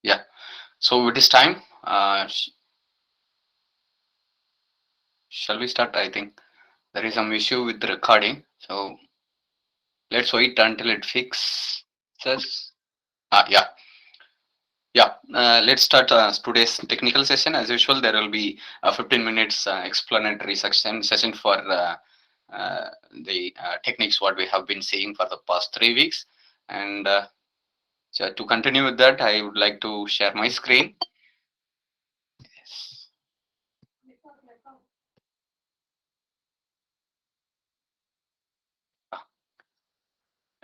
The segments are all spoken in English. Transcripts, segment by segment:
Yeah. So it is time. Shall we start? I think there is some issue with the recording. So let's wait until it fixes. Yeah. Yeah. Let's start today's technical session. As usual, there will be a 15 minutes explanatory session for the techniques what we have been seeing for the past 3 weeks. And so to continue with that, I would like to share my screen. Yes.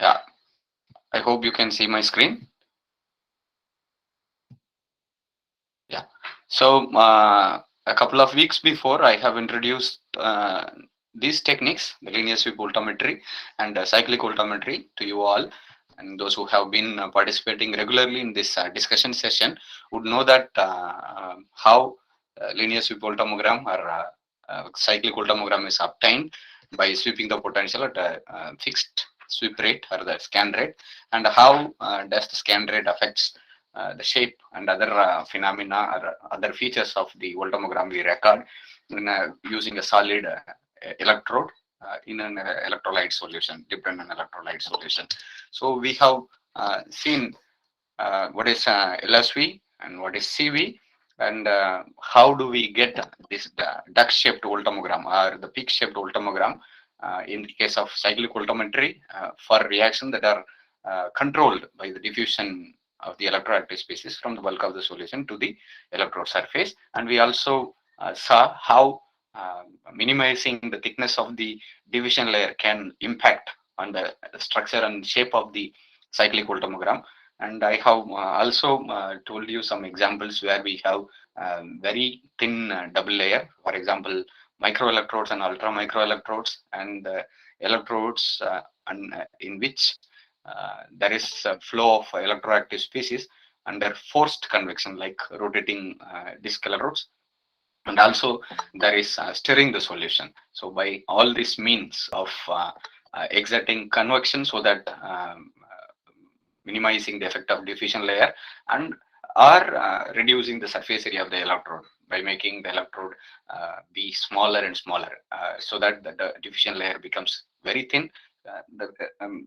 Yeah. I hope you can see my screen. Yeah. So a couple of weeks before, I have introduced these techniques, the linear sweep voltammetry and cyclic voltammetry, to you all. And those who have been participating regularly in this discussion session would know that how linear sweep voltammogram or cyclic voltammogram is obtained by sweeping the potential at a fixed sweep rate or the scan rate, and how does the scan rate affects the shape and other phenomena or other features of the voltammogram we record in, using a solid electrode in an electrolyte solution, dipped in an electrolyte solution. So we have seen what is LSV and what is CV, and how do we get this duck-shaped voltammogram or the peak-shaped voltammogram in the case of cyclic voltammetry for reaction that are controlled by the diffusion of the electroactive species from the bulk of the solution to the electrode surface. And we also saw how minimizing the thickness of the division layer can impact on the structure and shape of the cyclic voltammogram. And I have also told you some examples where we have very thin double layer, for example, microelectrodes and ultra microelectrodes, and electrodes in which there is a flow of electroactive species under forced convection, like rotating disk electrodes, and also there is stirring the solution. So by all these means of exerting convection, so that minimizing the effect of diffusion layer, and or reducing the surface area of the electrode by making the electrode be smaller and smaller, so that the diffusion layer becomes very thin. The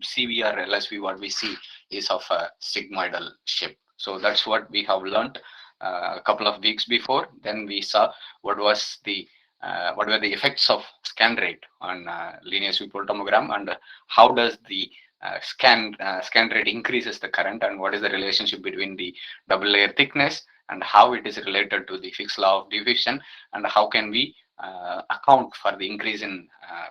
CV or LSV what we see is of a sigmoidal shape. So that's what we have learned a couple of weeks before. Then we saw what was the what were the effects of scan rate on linear sweep voltammogram, and how does the scan rate increases the current, and what is the relationship between the double layer thickness and how it is related to the Fick's law of diffusion, and how can we account for the increase in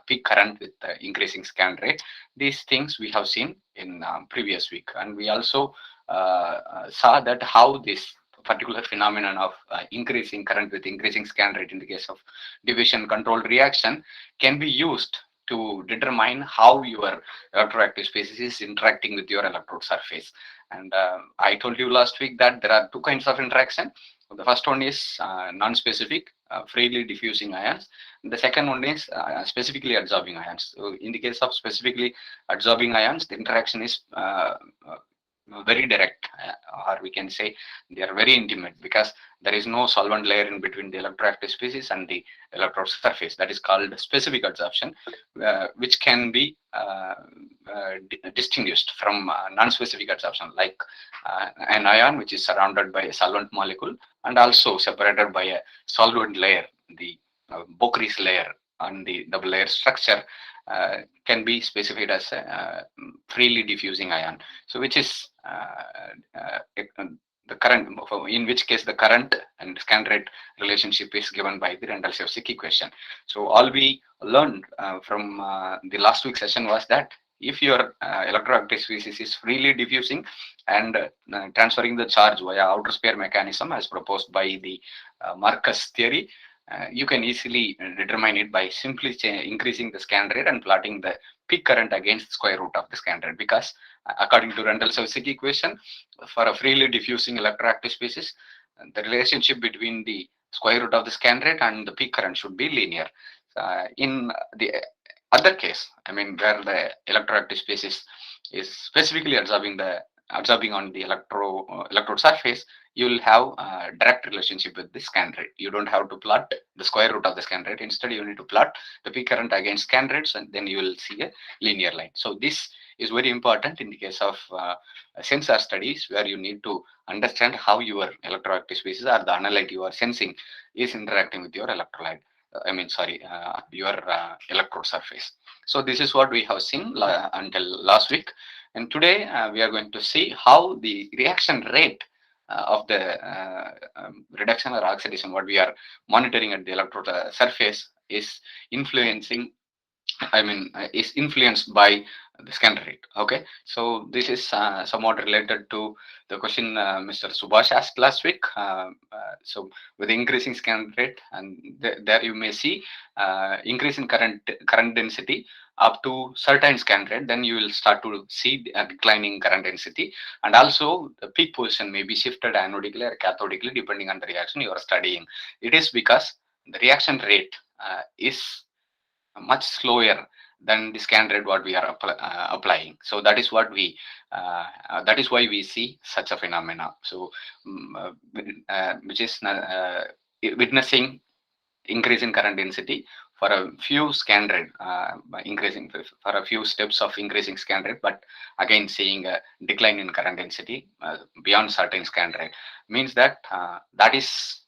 peak current with the increasing scan rate. These things we have seen in previous week, and we also saw that how this particular phenomenon of increasing current with increasing scan rate in the case of diffusion controlled reaction can be used to determine how your electroactive species is interacting with your electrode surface. And I told you last week that there are two kinds of interaction. The first one is non-specific, freely diffusing ions. The second one is specifically absorbing ions. So in the case of specifically absorbing ions, the interaction is very direct, or we can say they are very intimate, because there is no solvent layer in between the electroactive species and the electrode surface. That is called specific absorption, which can be distinguished from non-specific absorption, like an ion which is surrounded by a solvent molecule and also separated by a solvent layer, the Bockris layer on the double layer structure, can be specified as a freely diffusing ion. So which is the current, in which case the current and scan rate relationship is given by the Rendell-Sevcik equation. So all we learned from the last week's session was that if your electroactive species is freely diffusing and transferring the charge via outer sphere mechanism as proposed by the Marcus theory, you can easily determine it by simply increasing the scan rate and plotting the peak current against the square root of the scan rate, because according to Rendell-Sevcik equation, for a freely diffusing electroactive species, the relationship between the square root of the scan rate and the peak current should be linear. In the other case, I mean, where the electroactive species is specifically absorbing on the electrode surface, you will have a direct relationship with the scan rate. You don't have to plot the square root of the scan rate. Instead, you need to plot the peak current against scan rates, and then you will see a linear line. So this is very important in the case of sensor studies, where you need to understand how your electroactive species or the analyte you are sensing is interacting with your electrolyte. Your electrode surface. So this is what we have seen until last week, and today we are going to see how the reaction rate of the reduction or oxidation, what we are monitoring at the electrode surface, is influencing is influenced by the scan rate. Okay, so this is somewhat related to the question Mr. Subhash asked last week. So with increasing scan rate, and there you may see increase in current density up to certain scan rate, then you will start to see a declining current density, and also the peak position may be shifted anodically or cathodically depending on the reaction you are studying. It is because the reaction rate is much slower than the scan rate what we are applying. So that is what we that is why we see such a phenomena. So which is witnessing increase in current density for a few scan rate, increasing for a few steps of increasing scan rate, but again seeing a decline in current density beyond certain scan rate, means that that is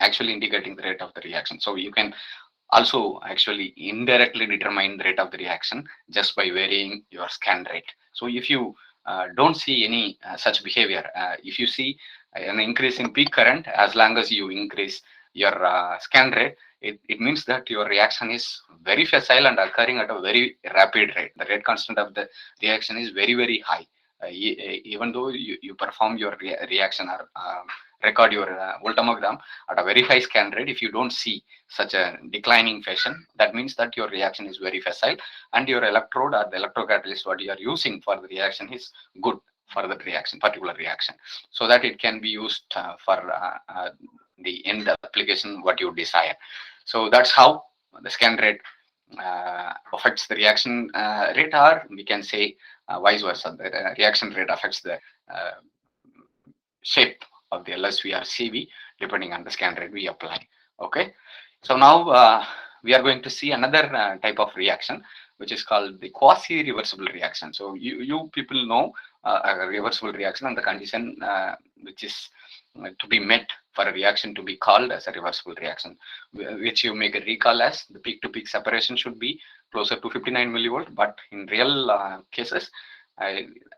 actually indicating the rate of the reaction. So you can also actually indirectly determine the rate of the reaction just by varying your scan rate. So if you don't see any such behavior, if you see an increase in peak current, as long as you increase your scan rate, it means that your reaction is very facile and occurring at a very rapid rate. The rate constant of the reaction is very, very high. Even though you perform your reaction or record your voltammogram at a very high scan rate, if you don't see such a declining fashion, that means that your reaction is very facile, and your electrode or the electrocatalyst what you are using for the reaction is good for that reaction, particular reaction, so that it can be used for the end application what you desire. So that's how the scan rate affects the reaction rate, or we can say vice versa. The reaction rate affects the shape of the LSV or CV depending on the scan rate we apply. Okay, so now we are going to see another type of reaction, which is called the quasi-reversible reaction. So you people know a reversible reaction and the condition which is to be met for a reaction to be called as a reversible reaction, which you may recall as the peak to peak separation should be closer to 59 millivolt, but in real cases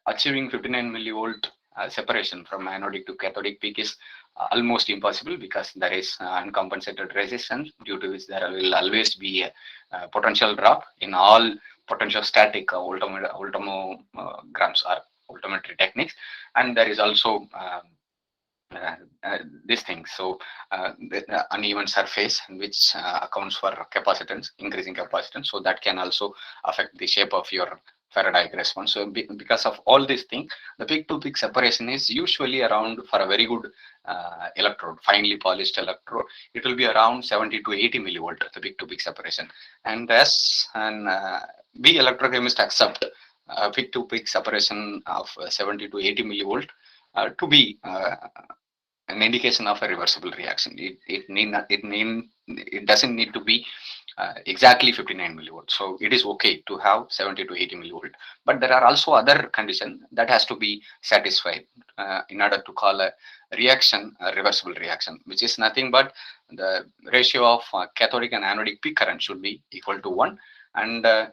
achieving 59 millivolt separation from anodic to cathodic peak is almost impossible, because there is uncompensated resistance, due to which there will always be a potential drop in all potential static voltammograms or voltammetry techniques, and there is also these things. So the uneven surface which accounts for capacitance, increasing capacitance, so that can also affect the shape of your Faraday response. So because of all these things, the peak to peak separation is usually around, for a very good electrode, finely polished electrode, it will be around 70 to 80 millivolt, the peak to peak separation. And as we electrochemists accept peak to peak separation of 70 to 80 millivolt to be an indication of a reversible reaction. It doesn't need to be exactly 59 millivolt. So it is okay to have 70 to 80 millivolt. But there are also other conditions that has to be satisfied in order to call a reaction a reversible reaction, which is nothing but the ratio of cathodic and anodic peak current should be equal to 1, and the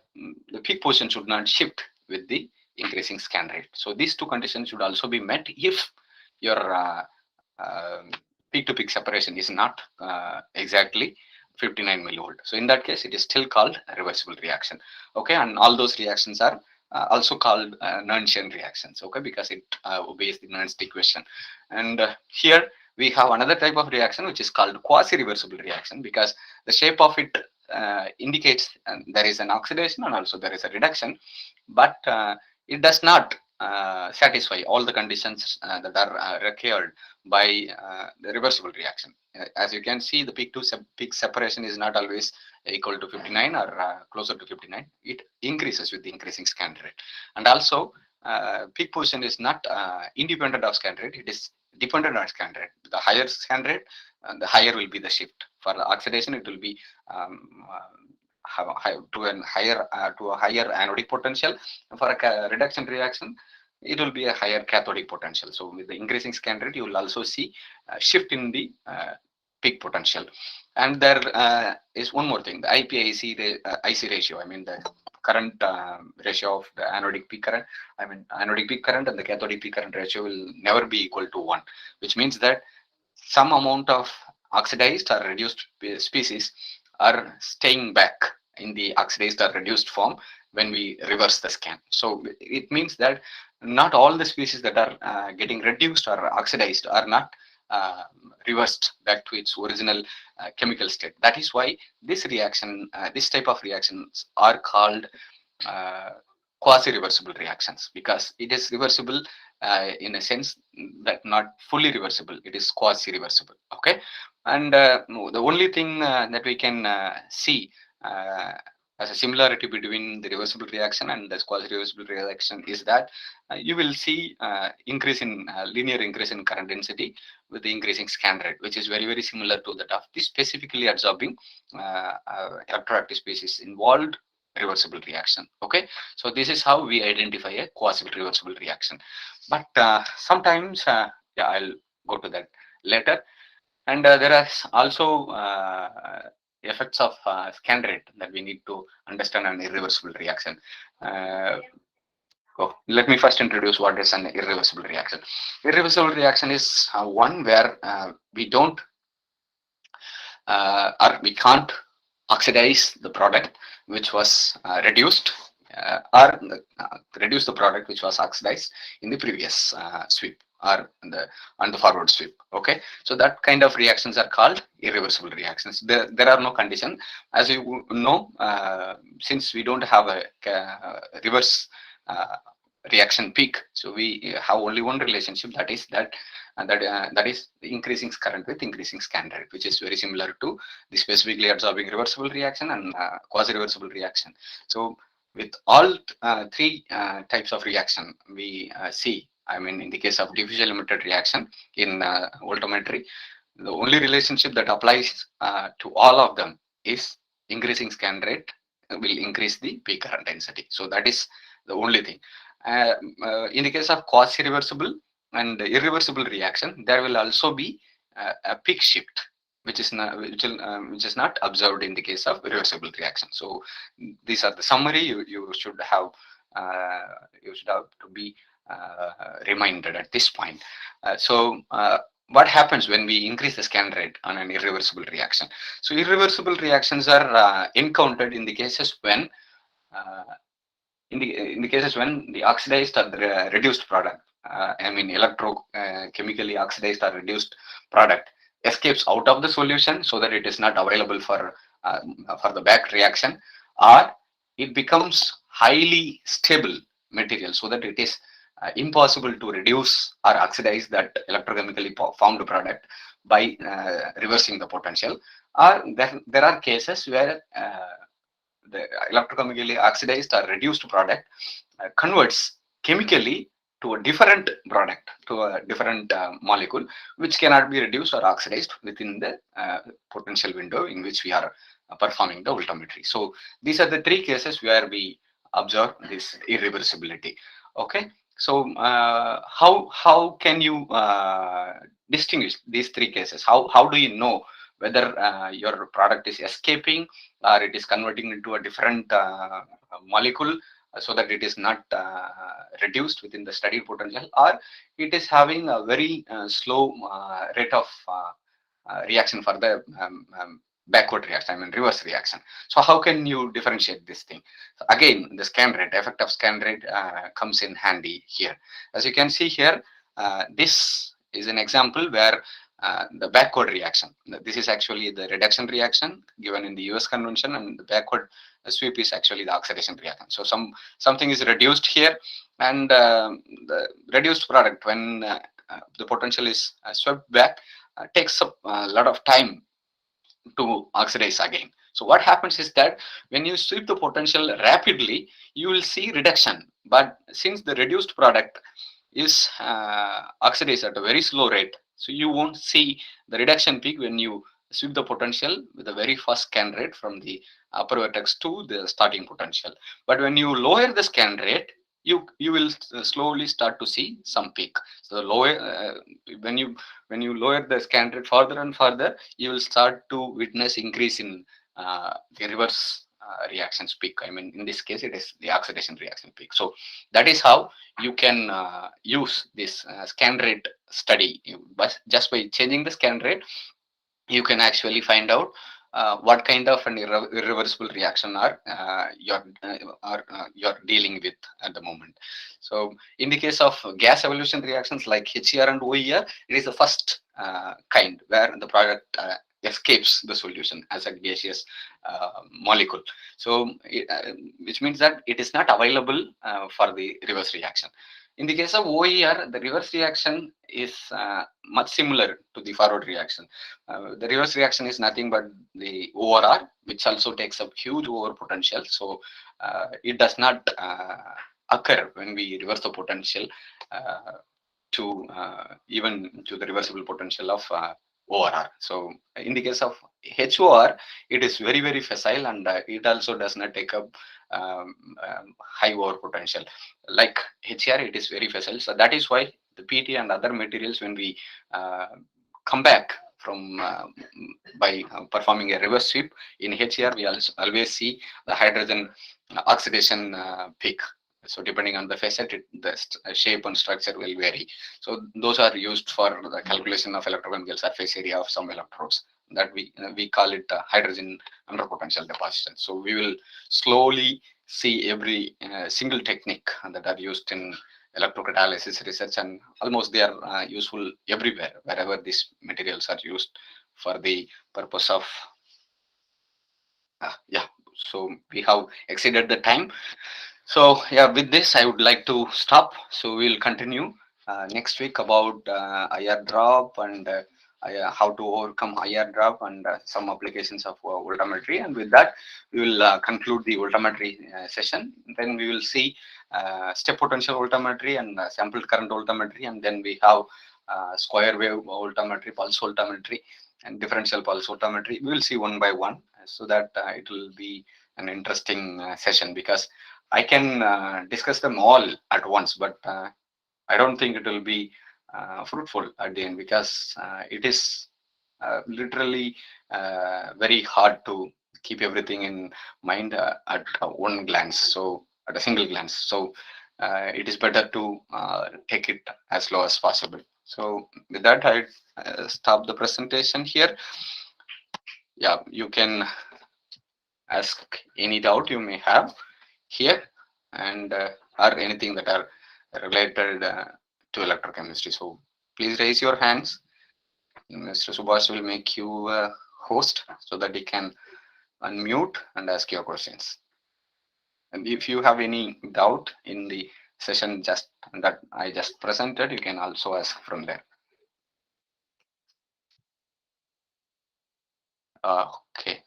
peak position should not shift with the increasing scan rate. So these two conditions should also be met if your peak to peak separation is not exactly 59 millivolt. So in that case, it is still called a reversible reaction. Okay, and all those reactions are also called Nernstian reactions. Okay, because it obeys the Nernst equation. And here we have another type of reaction which is called quasi-reversible reaction, because the shape of it indicates there is an oxidation and also there is a reduction, but it does not satisfy all the conditions that are required by the reversible reaction. As you can see, the peak to peak separation is not always equal to 59 or closer to 59. It increases with the increasing scan rate, and also peak position is not independent of scan rate. It is dependent on scan rate. The higher scan rate, the higher will be the shift. For the oxidation, it will be to a higher anodic potential. For a reduction reaction, it will be a higher cathodic potential. So with the increasing scan rate, you will also see a shift in the peak potential. And there is one more thing: the IC ratio. I mean the current ratio of the anodic peak current. I mean anodic peak current and the cathodic peak current ratio will never be equal to 1, which means that some amount of oxidized or reduced species are staying back in the oxidized or reduced form when we reverse the scan. So it means that not all the species that are getting reduced or oxidized are not uh, reversed back to its original chemical state. That is why this type of reactions are called uh, quasi-reversible reactions, because it is reversible in a sense that not fully reversible, it is quasi-reversible. Okay, and the only thing that we can see as a similarity between the reversible reaction and the quasi-reversible reaction is that you will see linear increase in current density with the increasing scan rate, which is very similar to that of the specifically absorbing electroactive species involved reversible reaction. Okay, so this is how we identify a quasi-reversible reaction. But sometimes yeah, I'll go to that later. And there are also effects of scan rate that we need to understand an irreversible reaction. uh, Let me first introduce what is an irreversible reaction. Irreversible reaction is one where we don't or we can't oxidize the product which was reduced, or reduce the product which was oxidized in the previous sweep or on the forward sweep. Okay, so that kind of reactions are called irreversible reactions. There are no condition, as you know, since we don't have a reverse reaction peak, so we have only one relationship, that is that is the increasing current with increasing scan rate, which is very similar to the specifically absorbing reversible reaction and quasi-reversible reaction. So with all three types of reaction we see, I mean in the case of diffusion limited reaction in voltammetry, the only relationship that applies to all of them is increasing scan rate will increase the peak current density. So that is the only thing. In the case of quasi-reversible and irreversible reaction, there will also be a peak shift, which is not observed in the case of reversible reaction. So these are the summary you should have to be reminded at this point. What happens when we increase the scan rate on an irreversible reaction? So irreversible reactions are encountered in the cases when the oxidized or the reduced product, I mean electrochemically oxidized or reduced product, escapes out of the solution so that it is not available for the back reaction, or it becomes highly stable material so that it is impossible to reduce or oxidize that electrochemically formed product by reversing the potential. Or there are cases where the electrochemically oxidized or reduced product converts chemically to a different product, to a different molecule, which cannot be reduced or oxidized within the potential window in which we are performing the voltammetry. So these are the three cases where we observe this irreversibility. Okay, so how can you distinguish these three cases? How do you know whether your product is escaping or it is converting into a different molecule, so that it is not reduced within the studied potential, or it is having a very slow rate of reaction for the backward reaction, I mean reverse reaction? So how can you differentiate this thing? So again, the scan rate, effect of scan rate comes in handy here. As you can see here, this is an example where the backward reaction, this is actually the reduction reaction given in the US convention, and the backward sweep is actually the oxidation reaction. So something is reduced here, and the reduced product, when the potential is swept back, takes up a lot of time to oxidize again. So what happens is that when you sweep the potential rapidly, you will see reduction. But since the reduced product is oxidized at a very slow rate. So you won't see the reduction peak when you sweep the potential with the very first scan rate from the upper vertex to the starting potential. But when you lower the scan rate, you will slowly start to see some peak. So lower when you lower the scan rate further and further, you will start to witness increase in the reverse reactions peak. I mean, in this case, it is the oxidation reaction peak. So that is how you can use this scan rate study. But just by changing the scan rate, you can actually find out what kind of an irreversible reaction you're dealing with at the moment. So in the case of gas evolution reactions like HER and OER, it is the first kind where the product escapes the solution as a gaseous molecule. So which means that it is not available for the reverse reaction. In the case of OER, the reverse reaction is much similar to the forward reaction. The reverse reaction is nothing but the ORR, which also takes up huge over potential. So it does not occur when we reverse the potential to even to the reversible potential of ORR. So in the case of HOR, it is very, very facile, and it also does not take up high over potential. Like HER, it is very facile. So that is why the PT and other materials, when we come back from by performing a reverse sweep in HER, we also always see the hydrogen oxidation peak. So depending on the facet, the shape and structure will vary. So those are used for the calculation of electrochemical surface area of some electrodes. That we call it hydrogen under potential deposition. So we will slowly see every single technique that are used in electrocatalysis research, and almost they are useful everywhere wherever these materials are used for the purpose of yeah. So we have exceeded the time. So yeah, with this I would like to stop. So we'll continue next week about IR drop and how to overcome IR drop and some applications of voltammetry. And with that, we will conclude the voltammetry session. Then we will see step potential voltammetry and sampled current voltammetry, and then we have square wave voltammetry, pulse voltammetry, and differential pulse voltammetry. We will see one by one, so that it will be an interesting session, because I can discuss them all at once, but I don't think it will be fruitful at the end, because it is literally very hard to keep everything in mind at one glance, so at a single glance. So it is better to take it as slow as possible. So with that, I stop the presentation here. Yeah, you can ask any doubt you may have here, and or anything that are related to electrochemistry. So please raise your hands. Mr. Subhash will make you a host so that he can unmute and ask your questions. And if you have any doubt in the session just that I just presented, you can also ask from there. Okay.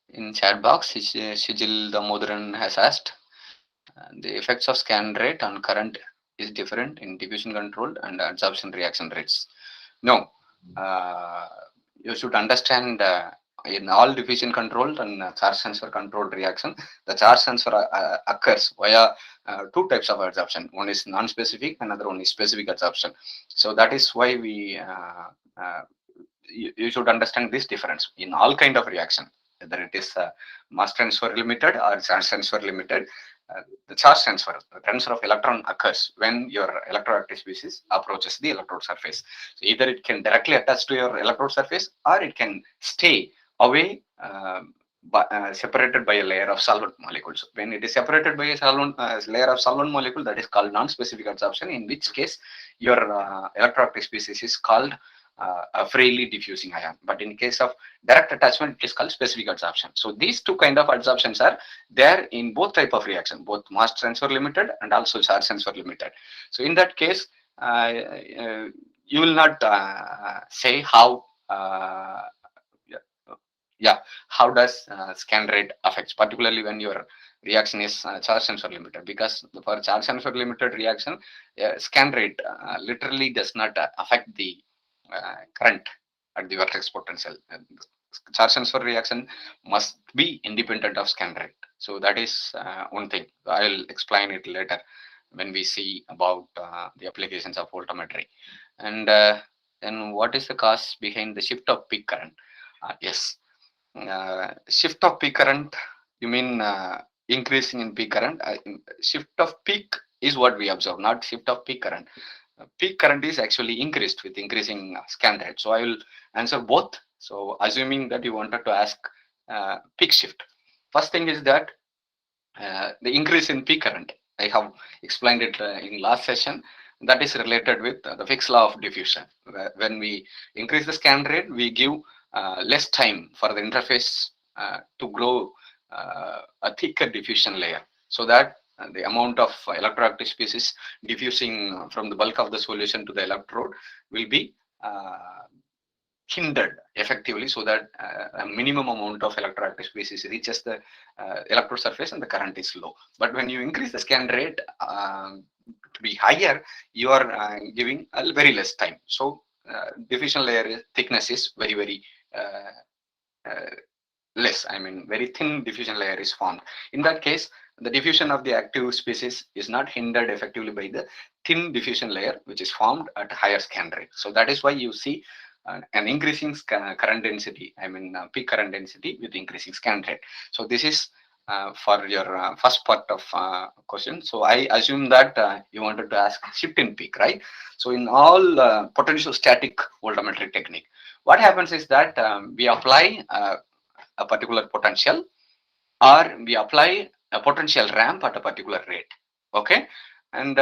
In chat box, Shijil Damodaran has asked, the effects of scan rate on current is different in diffusion controlled and absorption reaction rates. No, you should understand in all diffusion controlled and charge transfer controlled reaction, the charge transfer occurs via two types of absorption. One is non-specific, another one is specific absorption. So that is why we you should understand this difference in all kind of reaction, whether it is mass transfer limited or charge transfer limited. The charge transfer, the transfer of electron occurs when your electroactive species approaches the electrode surface. So either it can directly attach to your electrode surface, or it can stay away separated by a layer of solvent molecules. When it is separated by a layer of solvent molecule, that is called non-specific absorption, in which case your electroactive species is called a freely diffusing ion. But in case of direct attachment, it is called specific absorption. So these two kind of absorptions are there in both type of reaction, both mass transfer limited and also charge transfer limited. So in that case, you will not say how Yeah, how does scan rate affects, particularly when your reaction is charge sensor limited? Because for charge sensor limited reaction, scan rate literally does not affect the current at the vertex potential. Charge sensor reaction must be independent of scan rate. So that is one thing. I'll explain it later when we see about the applications of voltammetry. And then what is the cause behind the shift of peak current? Yes, shift of peak current, you mean increasing in peak current? Shift of peak is what we observe, not shift of peak current. Peak current is actually increased with increasing scan rate. So I will answer both. So assuming that you wanted to ask peak shift, first thing is that the increase in peak current, I have explained it in last session. That is related with the Fick's law of diffusion. When we increase the scan rate, we give less time for the interface to grow a thicker diffusion layer, so that the amount of electroactive species diffusing from the bulk of the solution to the electrode will be hindered effectively, so that a minimum amount of electroactive species reaches the electrode surface and the current is low. But when you increase the scan rate to be higher, you are giving a very less time. So diffusion layer thickness is very uh, less. I mean, very thin diffusion layer is formed. In that case, the diffusion of the active species is not hindered effectively by the thin diffusion layer, which is formed at higher scan rate. So that is why you see an increasing current density, I mean peak current density with increasing scan rate. So this is for your first part of question. So I assume that you wanted to ask shift in peak, right? So in all potential static voltammetric technique, what happens is that we apply a particular potential, or we apply a potential ramp at a particular rate. Okay, and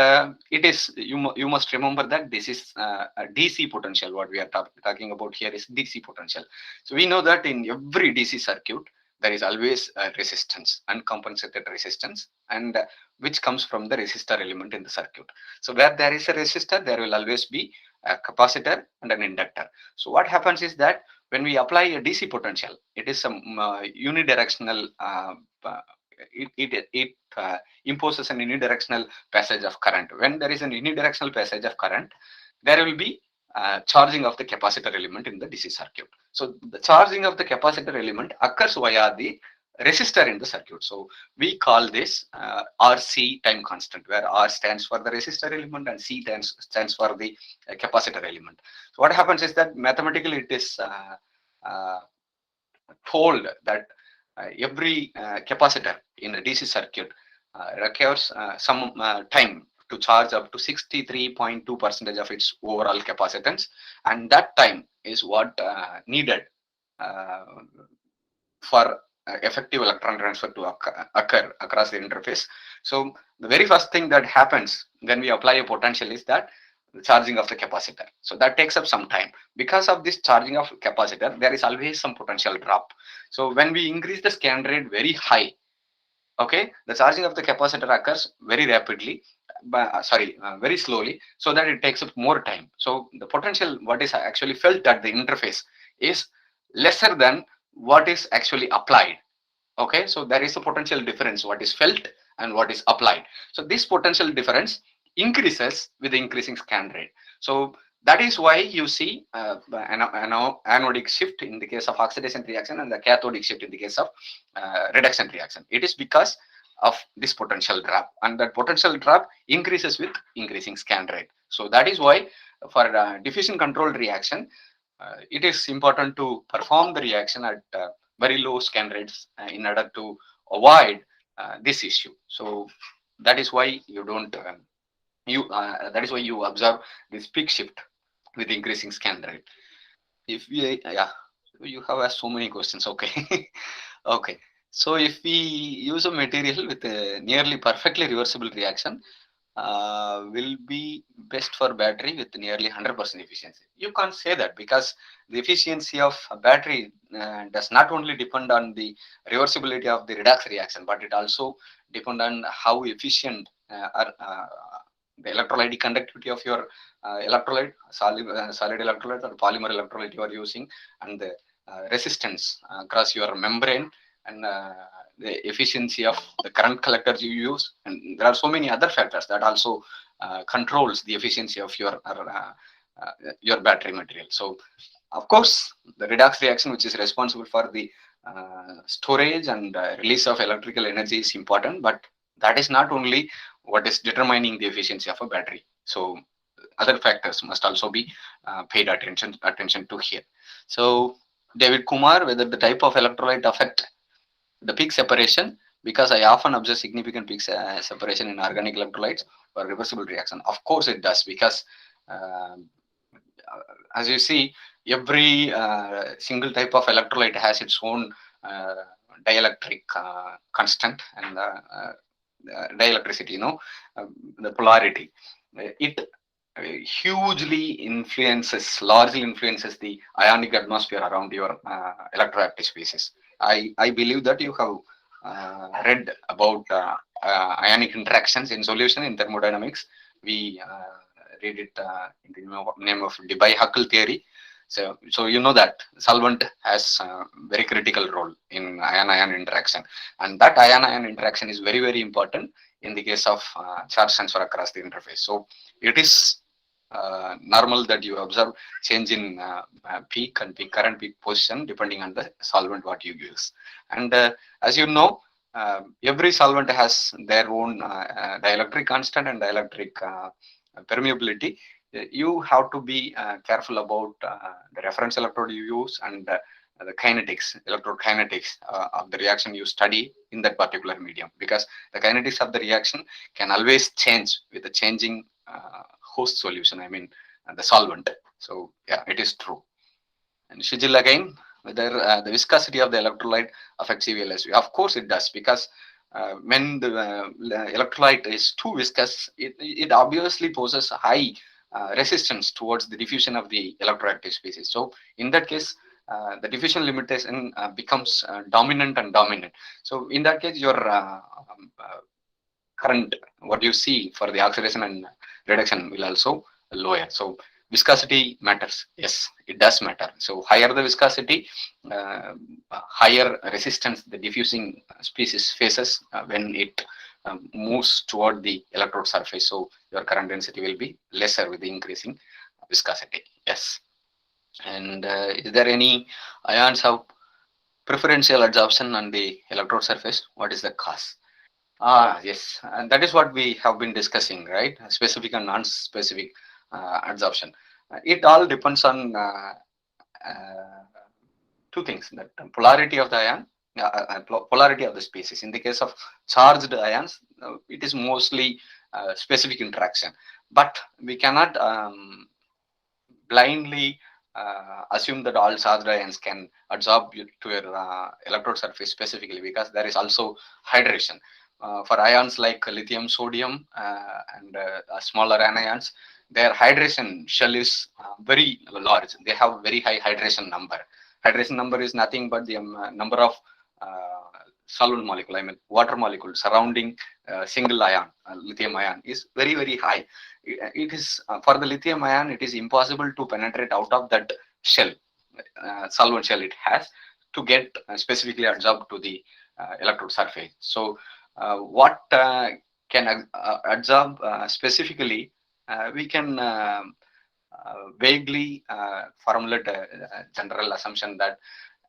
it is, you must remember that this is a DC potential. What we are talking about here is DC potential. So we know that in every DC circuit there is always a resistance, uncompensated resistance, and which comes from the resistor element in the circuit. So where there is a resistor, there will always be a capacitor and an inductor. So what happens is that when we apply a DC potential, it is some unidirectional. It imposes an unidirectional passage of current. When there is an unidirectional passage of current, there will be charging of the capacitor element in the DC circuit. So the charging of the capacitor element occurs via the resistor in the circuit. So we call this RC time constant, where R stands for the resistor element and C stands for the capacitor element. So what happens is that mathematically it is uh, told that every capacitor in a DC circuit requires some time to charge up to 63.2% of its overall capacitance, and that time is what needed uh, for effective electron transfer to occur across the interface. So the very first thing that happens when we apply a potential is that the charging of the capacitor. So that takes up some time. Because of this charging of capacitor, there is always some potential drop. So when we increase the scan rate very high, okay, the charging of the capacitor occurs very rapidly, very slowly, so that it takes up more time. So the potential what is actually felt at the interface is lesser than what is actually applied. Okay, so there is a potential difference, what is felt and what is applied. So this potential difference increases with the increasing scan rate. So that is why you see an anodic shift in the case of oxidation reaction and the cathodic shift in the case of reduction reaction. It is because of this potential drop, and that potential drop increases with increasing scan rate. So that is why for diffusion controlled reaction, it is important to perform the reaction at very low scan rates in order to avoid this issue. So that is why you don't that is why you observe this peak shift with increasing scan rate. If we yeah, you have asked so many questions. Okay. Okay, so if we use a material with a nearly perfectly reversible reaction, will be best for battery with nearly 100% efficiency. You can't say that, because the efficiency of a battery does not only depend on the reversibility of the redox reaction, but it also depend on how efficient the electrolyte conductivity of your electrolyte, solid electrolyte or polymer electrolyte you are using, and the resistance across your membrane, and the efficiency of the current collectors you use, and there are so many other factors that also controls the efficiency of your battery material. So of course, the redox reaction, which is responsible for the storage and release of electrical energy, is important, but that is not only what is determining the efficiency of a battery. So other factors must also be paid attention to here. So David Kumar, whether the type of electrolyte affect the peak separation, because I often observe significant peak separation in organic electrolytes or reversible reaction. Of course it does, because uh, as you see, every single type of electrolyte has its own uh, dielectric constant and dielectricity, uh, the polarity. It hugely largely influences the ionic atmosphere around your electroactive species. I believe that you have read about ionic interactions in solution in thermodynamics. We read it in the name of Debye-Huckel theory. So you know that solvent has a very critical role in ion-ion interaction, and that ion-ion interaction is very, very important in the case of charge transfer across the interface. So it is normal that you observe change in peak and peak current, peak position depending on the solvent what you use. And as you know, every solvent has their own dielectric constant and dielectric permeability. You have to be careful about the reference electrode you use and the kinetics, electrode kinetics of the reaction you study in that particular medium, because the kinetics of the reaction can always change with the changing host solution, I mean the solvent. So yeah, it is true. And Shijil, again, whether the viscosity of the electrolyte affects EVLSV. Of course it does, because when the electrolyte is too viscous, it obviously poses a high resistance towards the diffusion of the electroactive species. So in that case, the diffusion limitation becomes dominant and dominant. So in that case, your current, what you see for the oxidation and reduction, will also lower. So viscosity matters. Yes, it does matter. So higher the viscosity, higher resistance the diffusing species faces when it moves toward the electrode surface. So your current density will be lesser with the increasing viscosity. Yes. And is there any ions have preferential adsorption on the electrode surface? What is the cause? Yes, and that is what we have been discussing, right? Specific and non-specific adsorption. It all depends on two things: that polarity of the ion, polarity of the species. In the case of charged ions, it is mostly specific interaction, but we cannot blindly assume that all charged ions can adsorb to your electrode surface specifically, because there is also hydration. For ions like lithium, sodium, and smaller anions, their hydration shell is very large. They have very high hydration number. Hydration number is nothing but the number of solvent molecule, I mean water molecule surrounding single ion, lithium ion, is very, very high. It is for the lithium ion, it is impossible to penetrate out of that shell, solvent shell it has, to get specifically adsorbed to the electrode surface. So what can adsorb specifically, we can vaguely formulate a general assumption that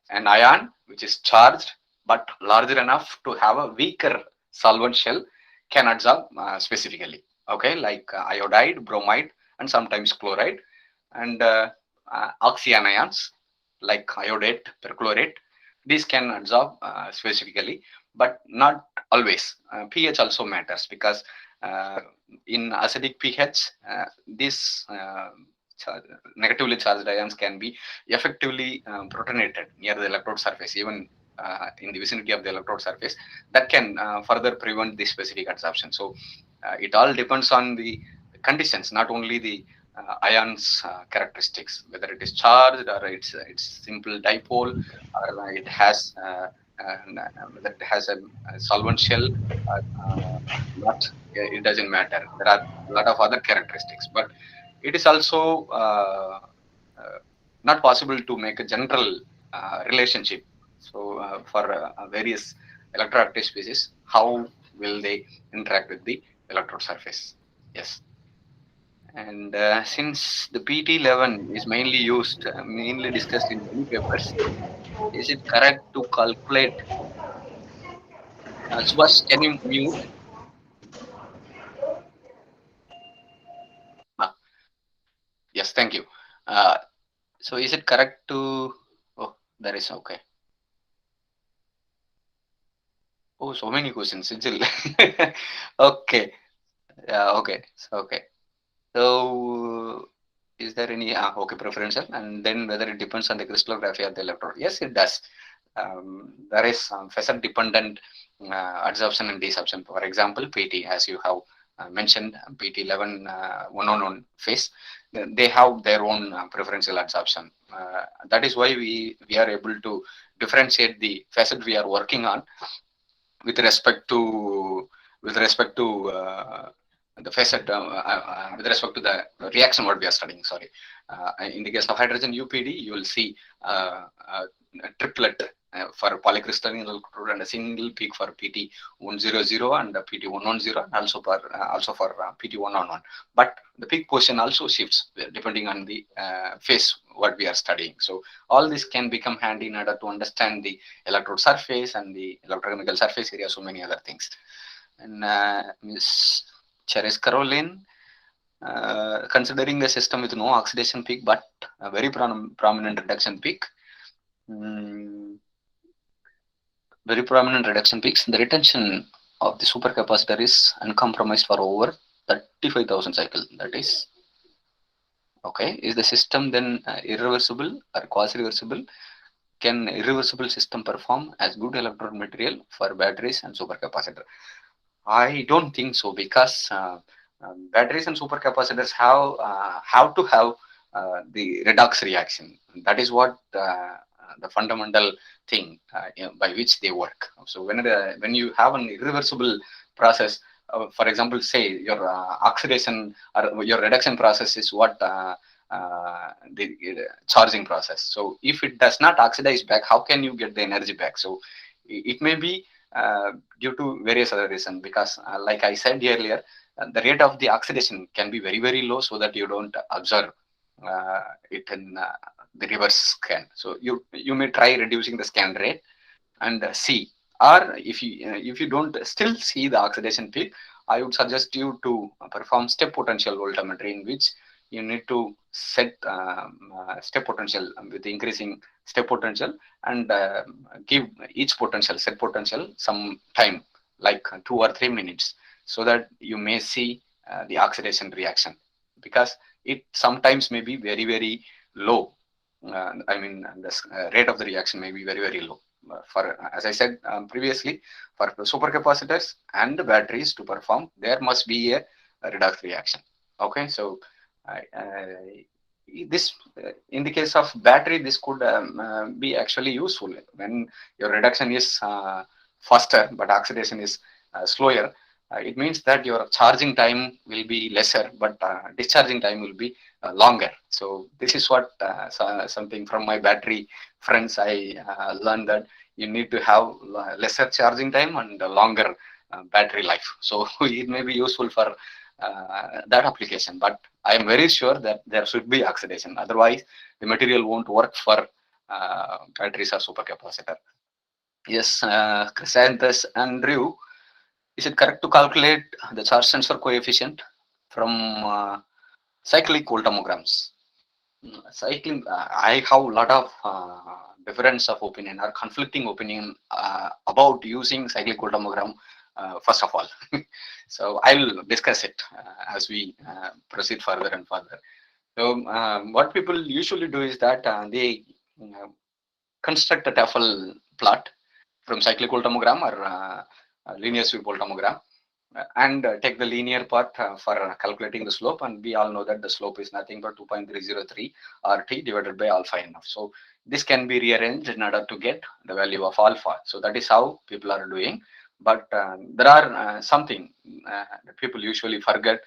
an ion which is charged but larger enough to have a weaker solvent shell can adsorb specifically. Okay, like iodide, bromide, and sometimes chloride, and oxyanions like iodate, perchlorate. These can adsorb specifically, but not always. pH also matters, because in acidic pH, these negatively charged ions can be effectively protonated near the electrode surface, even in the vicinity of the electrode surface. That can further prevent the specific adsorption. So it all depends on the conditions, not only the ions characteristics, whether it is charged or it's simple dipole, or it has whether it has a solvent shell or not. It doesn't matter. There are a lot of other characteristics, but it is also not possible to make a general relationship. So for various electroactive species, how will they interact with the electrode surface? Yes. And since the PT11 is mainly used, mainly discussed in many papers, is it correct to calculate? Subhash, can you mute? Ah, yes, thank you. Uh, so is it correct to? Oh, there is okay. Oh, so many questions. Sijil. Okay. Yeah. Okay. So, okay. So is there any okay preferential, and then whether it depends on the crystallography of the electrode? Yes, it does. There is some phasor dependent adsorption and desorption. For example, PT, as you have mentioned, PT11 one-on-one phase, they have their own preferential adsorption. That is why we are able to differentiate the facet we are working on with respect to with respect to the facet with respect to the reaction what we are studying. Sorry, in the case of hydrogen UPD, you will see a triplet for polycrystalline electrode and a single peak for PT 100 and PT 110, and also for PT 111. But the peak position also shifts depending on the phase what we are studying. So all this can become handy in order to understand the electrode surface and the electrochemical surface area, so many other things. And Ms. Cheres Caroline, considering a system with no oxidation peak but a very prominent reduction peak, very prominent reduction peaks, the retention of the supercapacitor is uncompromised for over 35,000 cycle. That is okay. Is the system then irreversible or quasi-reversible? Can irreversible system perform as good electrode material for batteries and supercapacitor? I don't think so, because batteries and supercapacitors have to have the redox reaction. That is what the fundamental thing by which they work. So when you have an irreversible process, for example, say your oxidation or your reduction process is what the charging process. So if it does not oxidize back, how can you get the energy back? So it may be due to various other reasons, because like I said earlier, the rate of the oxidation can be very very low, so that you don't observe it in the reverse scan. So you may try reducing the scan rate and see, or if you don't still see the oxidation peak, I would suggest you to perform step potential voltammetry, in which you need to set step potential with increasing step potential, and give each potential set potential some time, like 2 or 3 minutes, so that you may see the oxidation reaction, because it sometimes may be very very low. I mean, the rate of the reaction may be very very low. For as I said previously, for the supercapacitors and the batteries to perform, there must be a redox reaction. Okay, so this in the case of battery, this could be actually useful when your reduction is faster but oxidation is slower. It means that your charging time will be lesser, but discharging time will be longer. So this is what something from my battery friends I learned, that you need to have lesser charging time and a longer battery life. So it may be useful for that application, but I am very sure that there should be oxidation. Otherwise, the material won't work for batteries or supercapacitor. Yes, Chrysanthus and Drew, is it correct to calculate the charge transfer coefficient from cyclic voltammograms? Cycling, I have a lot of difference of opinion or conflicting opinion about using cyclic voltammogram. First of all, so I will discuss it as we proceed further and further. So what people usually do is that they uh, construct a TEFL plot from cyclic voltammogram or linear sweep voltammogram, and take the linear part for calculating the slope, and we all know that the slope is nothing but 2.303 RT divided by alpha NF. So this can be rearranged in order to get the value of alpha. So that is how people are doing. But there are something that people usually forget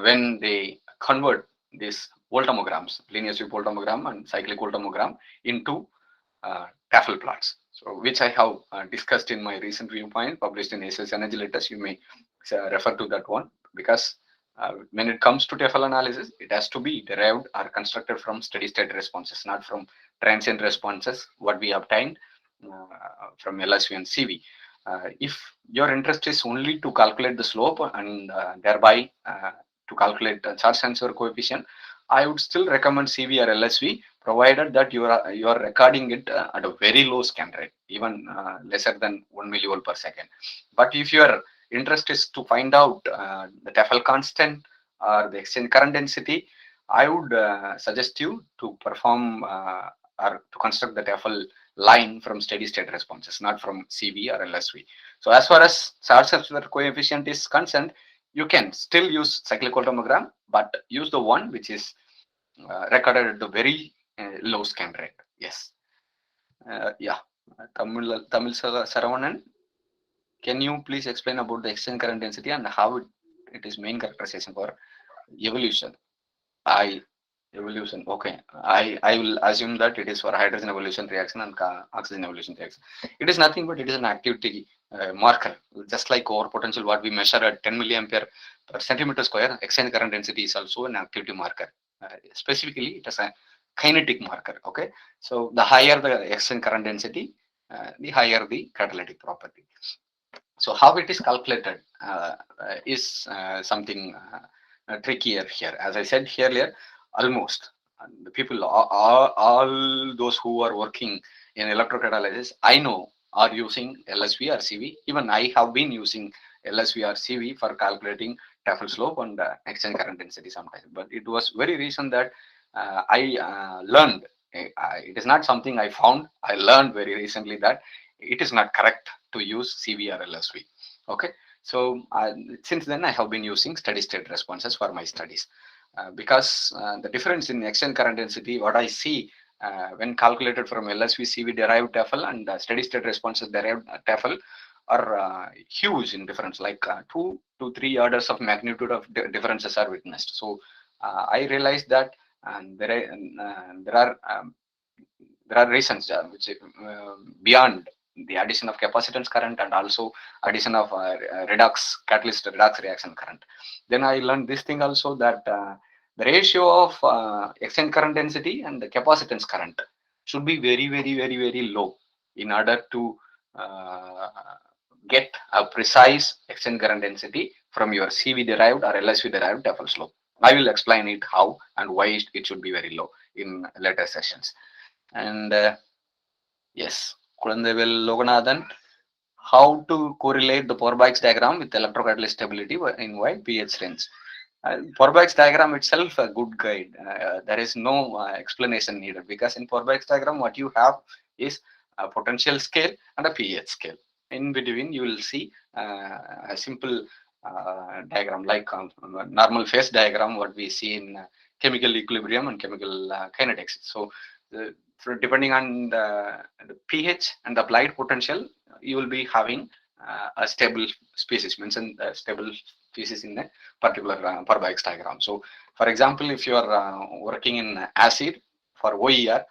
when they convert this voltammograms, linear sweep voltammogram and cyclic voltammogram into Tafel plots. So which I have discussed in my recent viewpoint published in ACS Energy Letters. You may refer to that one, because when it comes to Tafel analysis, it has to be derived or constructed from steady state responses, not from transient responses what we obtained from LSV and CV. If your interest is only to calculate the slope and thereby to calculate the charge transfer coefficient, I would still recommend CV or LSV, provided that you are recording it at a very low scan rate, even lesser than 1 millivolt per second. But if your interest is to find out the Tafel constant or the exchange current density, I would suggest you to perform or to construct the Tafel line from steady state responses, not from CV or LSV. So as far as charge transfer coefficient is concerned, you can still use cyclic voltammogram, but use the one which is recorded at a very low scan rate. Yes. Yeah. Tamil Saravanan, can you please explain about the exchange current density and how it is main characterization for evolution? Evolution. Okay. I will assume that it is for hydrogen evolution reaction and oxygen evolution reaction. It is nothing but it is an activity marker, just like over potential what we measure at 10 milliampere per centimeter square. Exchange current density is also an activity marker. Specifically, it is a kinetic marker. Okay. So the higher the exchange current density, the higher the catalytic property. So how it is calculated is something trickier here. As I said earlier, almost the people, all those who are working in electrocatalysis, I know, are using LSV or CV. Even I have been using LSV or CV for calculating Tafel slope and exchange current density sometimes. But it was very recent that I learned. It is not something I found. I learned very recently that it is not correct to use CV or LSV. Okay, so since then I have been using steady state responses for my studies, because the difference in exchange current density, what I see when calculated from LSV CV derived Tafel and steady state responses derived Tafel are huge in difference, like 2 to 3 orders of magnitude of differences are witnessed. So I realized that there are reasons which beyond the addition of capacitance current and also addition of catalyst redox reaction current. Then I learned this thing also, that the ratio of exchange current density and the capacitance current should be very low in order to get a precise exchange current density from your CV derived or LSV derived Tafel slope. I will explain it how and why it should be very low in later sessions. And yes, Kulandevel Loganathan, how to correlate the Porbach's diagram with electrocatalyst stability in wide pH range. Porbach's diagram itself a good guide. There is no explanation needed, because in Porbach's diagram what you have is a potential scale and a pH scale. In between you will see a simple diagram like normal phase diagram what we see in chemical equilibrium and chemical kinetics. So depending on the pH and the applied potential, you will be having a stable species, mentioned stable species in a particular Porbach's diagram. So for example, if you are working in acid for OER,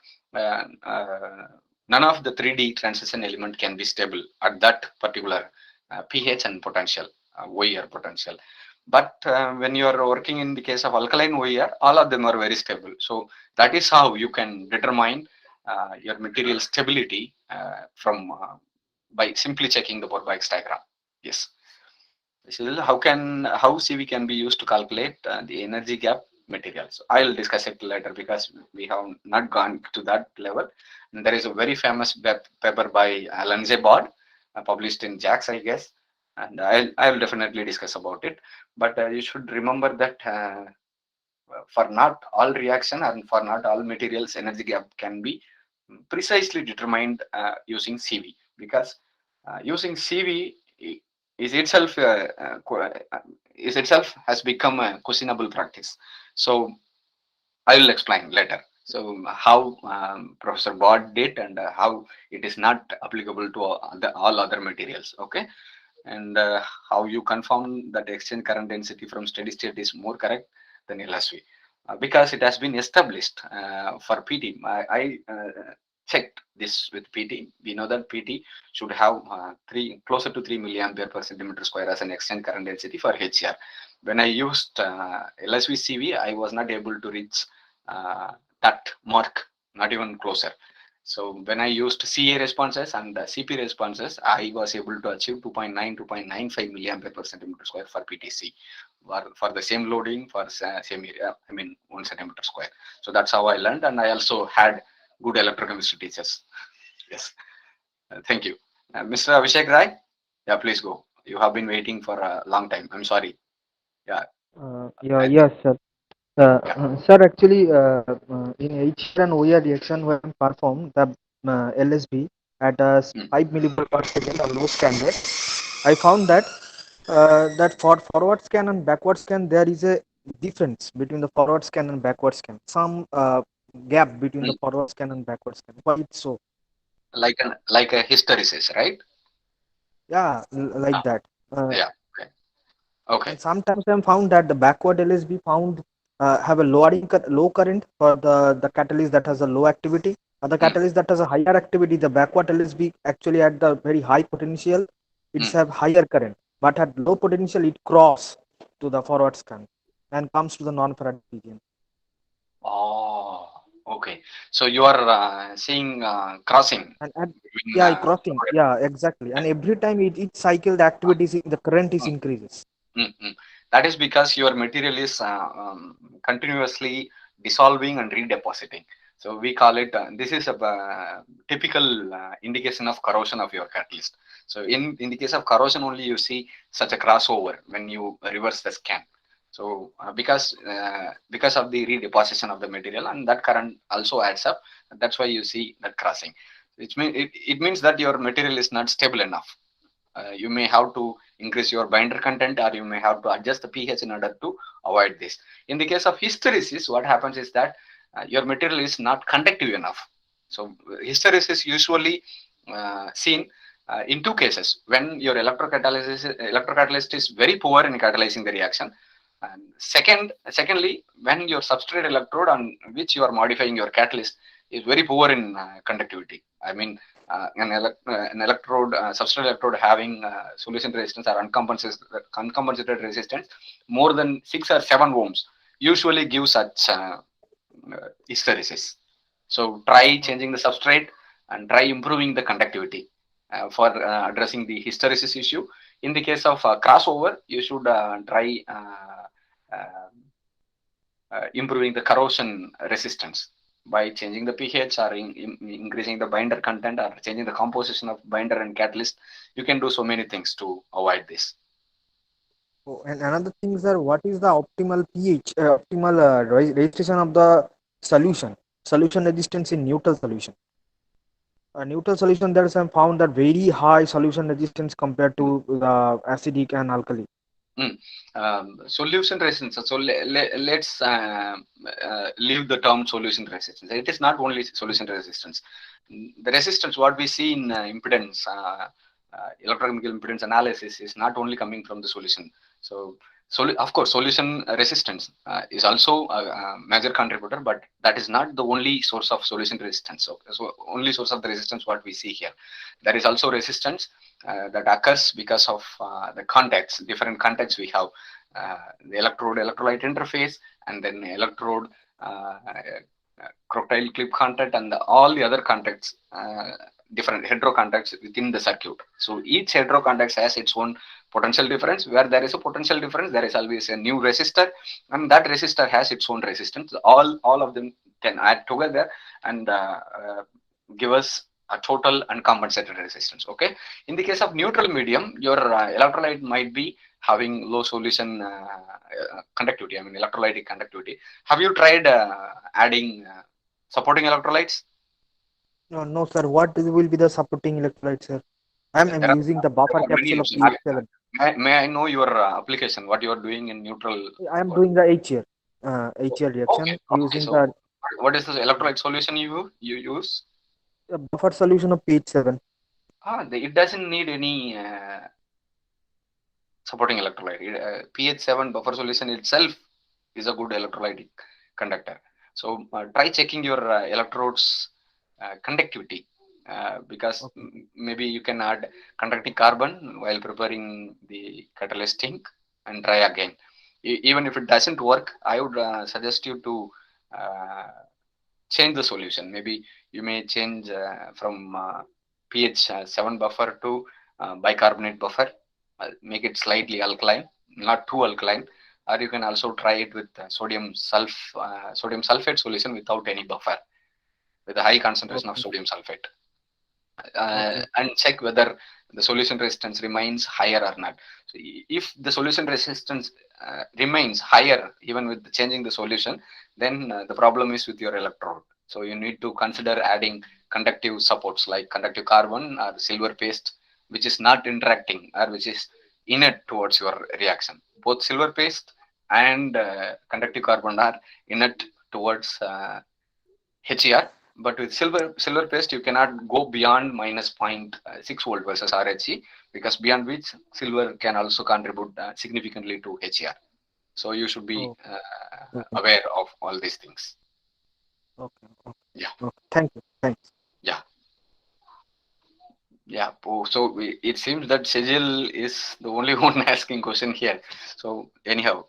none of the 3D transition element can be stable at that particular pH and potential, OER potential. But when you are working in the case of alkaline OER, all of them are very stable. So that is how you can determine your material stability from by simply checking the Porbach's diagram. Yes. This is how CV can be used to calculate the energy gap materials. So I'll discuss it later, because we have not gone to that level. And there is a very famous paper by Lindsay Bard, published in JAX, I guess, and I'll definitely discuss about it. But you should remember that for not all reaction and for not all materials, energy gap can be precisely determined using CV, because using CV is itself has become a questionable practice. So I will explain later. So how Professor Bard did, and how it is not applicable to all other materials. Okay, and how you confirm that exchange current density from steady state is more correct than LSV. because it has been established for PT. I checked this with PT. We know that PT should have three closer to 3 milliampere per centimeter square as an extent current density for HCR. When I used LSVCV, I was not able to reach uh, that mark, not even closer. So when I used CA responses and CP responses, I was able to achieve 2.9, 2.95 milliampere per centimeter square for PTC for the same loading for same area, I mean 1 centimeter square. So that's how I learned, and I also had good electrochemistry teachers. Yes, thank you. Mr. Abhishek Rai, yeah, please go. You have been waiting for a long time. I'm sorry. Yeah, Yeah, I think, yes, sir. yeah. Sir, actually, in HER and OER reaction, when performed the LSB at a Mm, 5 millivolt per second, a low standard, I found that for forward scan and backward scan, there is a difference between the forward scan and backward scan. Some gap between the mm. forward scan and backward scan. Why it's so? Like a hysteresis, right? Yeah, like Ah, that. yeah. Okay. Okay. And sometimes I'm found that the backward LSB found have a low current for the catalyst that has a low activity. The Mm, catalyst that has a higher activity, the backward LSB actually at the very high potential, it's mm. have higher current, but at low potential it cross to the forward scan and comes to the non-farad region. Oh, okay. So you are seeing crossing And between. yeah, crossing. Yeah, exactly. And every time it cycle, the activity is the current is Mm, increases. mm. That is because your material is continuously dissolving and redepositing. So we call it. This is a typical indication of corrosion of your catalyst. So in the case of corrosion, only you see such a crossover when you reverse the scan. So because of the redeposition of the material, and that current also adds up. That's why you see that crossing. It means that your material is not stable enough. You may have to increase your binder content, or you may have to adjust the pH in order to avoid this. In the case of hysteresis, what happens is that your material is not conductive enough. So hysteresis usually seen in two cases: when your electrocatalyst is very poor in catalyzing the reaction, and secondly, when your substrate electrode on which you are modifying your catalyst is very poor in conductivity. I mean, an electrode, substrate electrode having solution resistance or uncompensated resistance more than 6 or 7 ohms usually gives such hysteresis. So try changing the substrate and try improving the conductivity for addressing the hysteresis issue. In the case of crossover, you should try uh, improving the corrosion resistance by changing the pH or increasing the binder content or changing the composition of binder and catalyst. You can do so many things to avoid this. Oh, and another thing, sir, what is the optimal pH, optimal registration of the solution? Solution resistance in neutral solution. Neutral solution, there is found that very high solution resistance compared Mm. to acidic and alkali. Mm. Solution resistance. So let's leave the term solution resistance. It is not only solution resistance. The resistance what we see in impedance, electrochemical impedance analysis is not only coming from the solution. So, of course, solution resistance is also a major contributor, but that is not the only source of solution resistance. So only source of the resistance what we see here. There is also resistance that occurs because of the contacts, different contacts we have, the electrode electrolyte interface, and then electrode crocodile clip contact, and all the other contacts, different hetero contacts within the circuit. So each hetero contact has its own potential difference. Where there is a potential difference, there is always a new resistor, and that resistor has its own resistance. All of them can add together and give us a total uncompensated resistance. Okay. In the case of neutral medium, your electrolyte might be having low solution conductivity. I mean electrolytic conductivity. Have you tried adding supporting electrolytes? No, no, sir. What will be the supporting electrolyte, sir? I'm using the There buffer are many capsule of options. pH7. May I know your application? What you are doing in neutral? I am What? doing the HER Okay. reaction Okay. using So the what is the electrolyte solution you use? buffer solution of pH7. It doesn't need any supporting electrolyte. pH 7 buffer solution itself is a good electrolyte. conductor. So try checking your electrodes conductivity, because Okay. maybe you can add conducting carbon while preparing the catalyst ink and try again. Even if it doesn't work, I would suggest you to uh, change the solution. Maybe you may change from pH 7 buffer to bicarbonate buffer, make it slightly alkaline, not too alkaline, or you can also try it with sodium sulfate solution without any buffer, with a high concentration of Okay. sodium sulfate, Okay. and check whether the solution resistance remains higher or not. So if the solution resistance remains higher even with changing the solution, then the problem is with your electrode. So you need to consider adding conductive supports like conductive carbon or silver paste, which is not interacting or which is inert towards your reaction. Both silver paste and conductive carbon are inert towards HER, but with silver paste you cannot go beyond minus zero point 0.6 volt versus RHE, because beyond which silver can also contribute significantly to HER. So you should be Oh, okay. aware of all these things. Okay. Okay. Yeah, Okay. Thank you. Thanks. yeah, yeah. So it seems that Sejil is the only one asking question here. So anyhow,